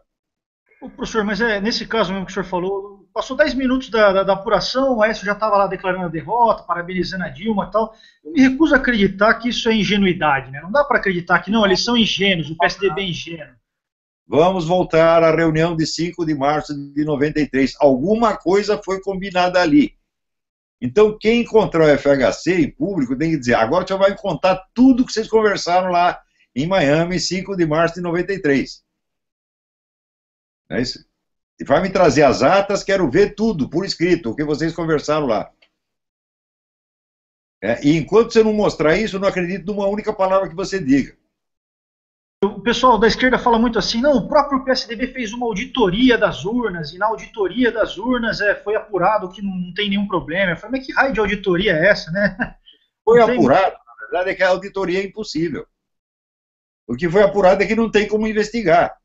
Ô, professor, mas nesse caso mesmo que o senhor falou, passou 10 minutos da apuração, o Aécio já estava lá declarando a derrota, parabenizando a Dilma e tal. Eu me recuso a acreditar que isso é ingenuidade, né? Não dá para acreditar que não, eles são ingênuos, o PSDB é ingênuo. Vamos voltar à reunião de 5 de março de 93. Alguma coisa foi combinada ali. Então, quem encontrar o FHC em público tem que dizer, agora o senhor vai me contar tudo que vocês conversaram lá em Miami, 5 de março de 93. É isso? E vai me trazer as atas, quero ver tudo, por escrito, o que vocês conversaram lá. E enquanto você não mostrar isso, eu não acredito numa única palavra que você diga. O pessoal da esquerda fala muito assim, não, o próprio PSDB fez uma auditoria das urnas, e na auditoria das urnas foi apurado que não tem nenhum problema. Eu falei, mas que raio de auditoria é essa, né? Foi apurado, na verdade é que a auditoria é impossível. O que foi apurado é que não tem como investigar.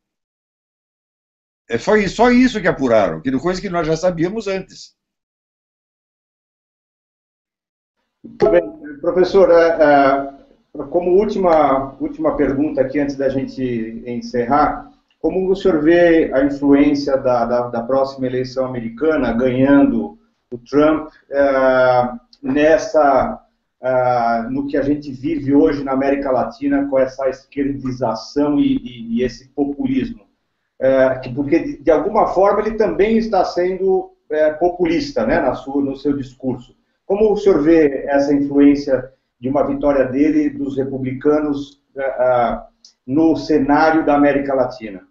É só isso que apuraram, que coisa que nós já sabíamos antes. Muito bem. Professor, como última pergunta aqui, antes da gente encerrar, como o senhor vê a influência da próxima eleição americana, ganhando o Trump, no que a gente vive hoje na América Latina, com essa esquerdização e esse populismo? Porque, de alguma forma, ele também está sendo populista, né, no seu discurso. Como o senhor vê essa influência de uma vitória dele, dos republicanos, no cenário da América Latina?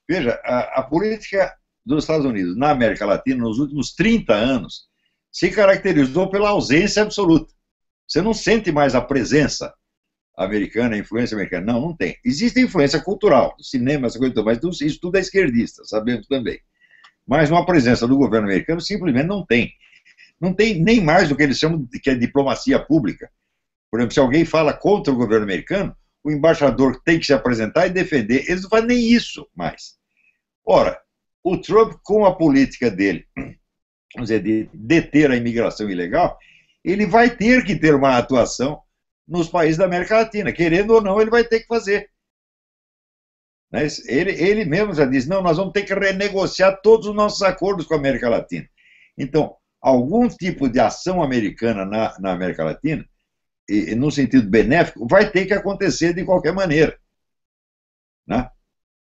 Veja, a política dos Estados Unidos na América Latina, nos últimos 30 anos, se caracterizou pela ausência absoluta. Você não sente mais a presença americana, a influência americana. Não tem. Existe influência cultural, do cinema, essa coisa, mas isso tudo é esquerdista, sabemos também. Mas uma presença do governo americano simplesmente não tem. Não tem nem mais do que eles chamam de que é diplomacia pública. Por exemplo, se alguém fala contra o governo americano, o embaixador tem que se apresentar e defender. Eles não fazem nem isso mais. Ora, o Trump, com a política dele, vamos dizer, de deter a imigração ilegal, ele vai ter que ter uma atuação nos países da América Latina. Querendo ou não, ele vai ter que fazer. Ele mesmo já disse, não, nós vamos ter que renegociar todos os nossos acordos com a América Latina. Então, algum tipo de ação americana na América Latina, e no sentido benéfico, vai ter que acontecer de qualquer maneira. Né?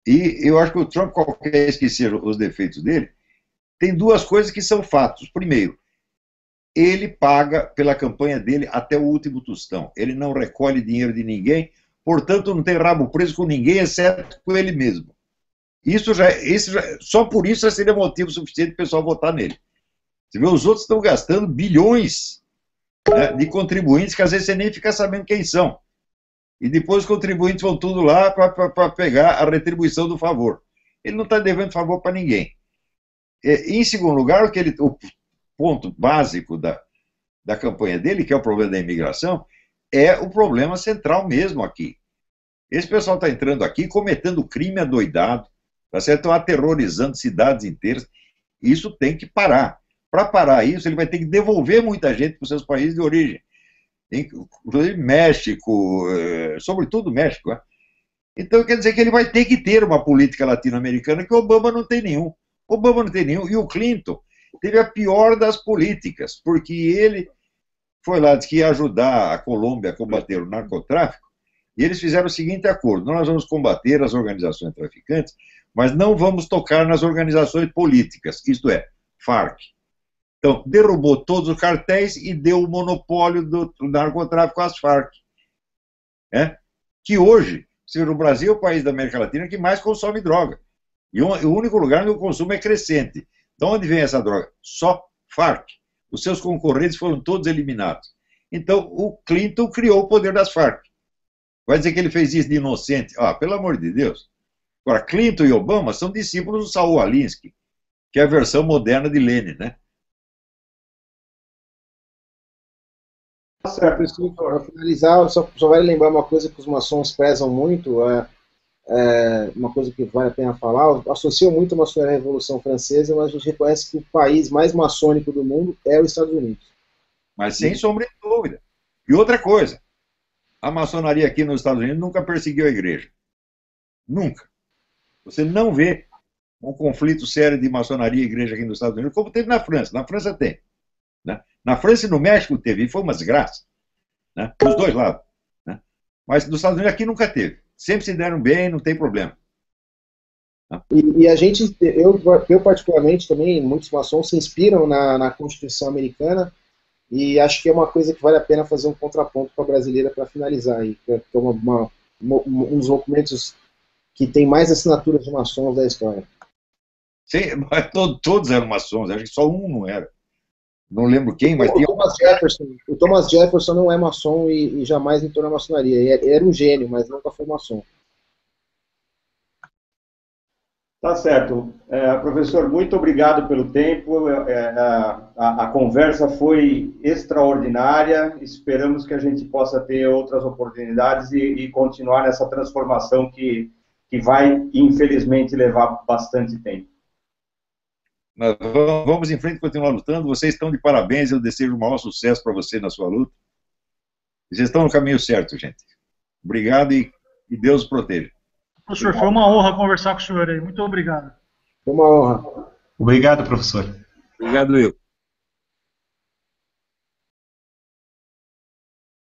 E eu acho que o Trump, qualquer que sejam os defeitos dele, tem duas coisas que são fatos. Primeiro, ele paga pela campanha dele até o último tostão. Ele não recolhe dinheiro de ninguém, portanto não tem rabo preso com ninguém, exceto com ele mesmo. Só por isso já seria motivo suficiente para o pessoal votar nele. Você vê, os outros estão gastando bilhões, né, de contribuintes que às vezes você nem fica sabendo quem são. E depois os contribuintes vão tudo lá para pegar a retribuição do favor. Ele não está devendo favor para ninguém. Em segundo lugar, o ponto básico da campanha dele, que é o problema da imigração, é o problema central mesmo aqui. Esse pessoal está entrando aqui cometendo crime adoidado, tá certo? Estão aterrorizando cidades inteiras. Isso tem que parar. Para parar isso, ele vai ter que devolver muita gente para os seus países de origem. Inclusive México, sobretudo México. Né? Então, quer dizer que ele vai ter que ter uma política latino-americana que o Obama não tem nenhum. Obama não tem nenhum. E o Clinton teve a pior das políticas, porque ele foi lá, disse que ia ajudar a Colômbia a combater o narcotráfico, e eles fizeram o seguinte acordo: nós vamos combater as organizações traficantes, mas não vamos tocar nas organizações políticas, isto é, Farc. Então, derrubou todos os cartéis e deu o monopólio do narcotráfico às Farc. Que hoje, o Brasil é o país da América Latina que mais consome droga. E o único lugar onde o consumo é crescente. De onde vem essa droga? Só Farc. Os seus concorrentes foram todos eliminados. Então, o Clinton criou o poder das Farc. Vai dizer que ele fez isso de inocente? Pelo amor de Deus. Agora, Clinton e Obama são discípulos do Saul Alinsky, que é a versão moderna de Lenin, né? Para finalizar, só vale lembrar uma coisa que os maçons prezam muito, uma coisa que vale a pena falar, associam muito a maçonaria à Revolução Francesa, mas a gente reconhece que o país mais maçônico do mundo é os Estados Unidos. Mas sem sombra de dúvida. E outra coisa, a maçonaria aqui nos Estados Unidos nunca perseguiu a igreja. Nunca. Você não vê um conflito sério de maçonaria e igreja aqui nos Estados Unidos, como teve na França. Na França tem. Né? Na França e no México teve, e foi uma desgraça. Né? Dos dois lados. Né? Mas nos Estados Unidos aqui nunca teve. Sempre se deram bem, não tem problema. E a gente, eu particularmente também, muitos maçons se inspiram na Constituição americana, e acho que é uma coisa que vale a pena fazer um contraponto com a brasileira para finalizar aí, que é um dos documentos que tem mais assinaturas de maçons da história. Sim, mas todos eram maçons, acho que só um não era. Não lembro quem, mas tinha... O Thomas Jefferson não é maçom e jamais entrou na maçonaria. Ele era um gênio, mas nunca foi maçom. Tá certo. Professor, muito obrigado pelo tempo. A conversa foi extraordinária. Esperamos que a gente possa ter outras oportunidades e continuar nessa transformação que vai, infelizmente, levar bastante tempo. Mas vamos em frente, continuar lutando. Vocês estão de parabéns, eu desejo o maior sucesso para você na sua luta. Vocês estão no caminho certo, gente. Obrigado e Deus os proteja. Professor, foi uma honra conversar com o senhor aí. Muito obrigado. Foi uma honra. Obrigado, professor. Obrigado, eu.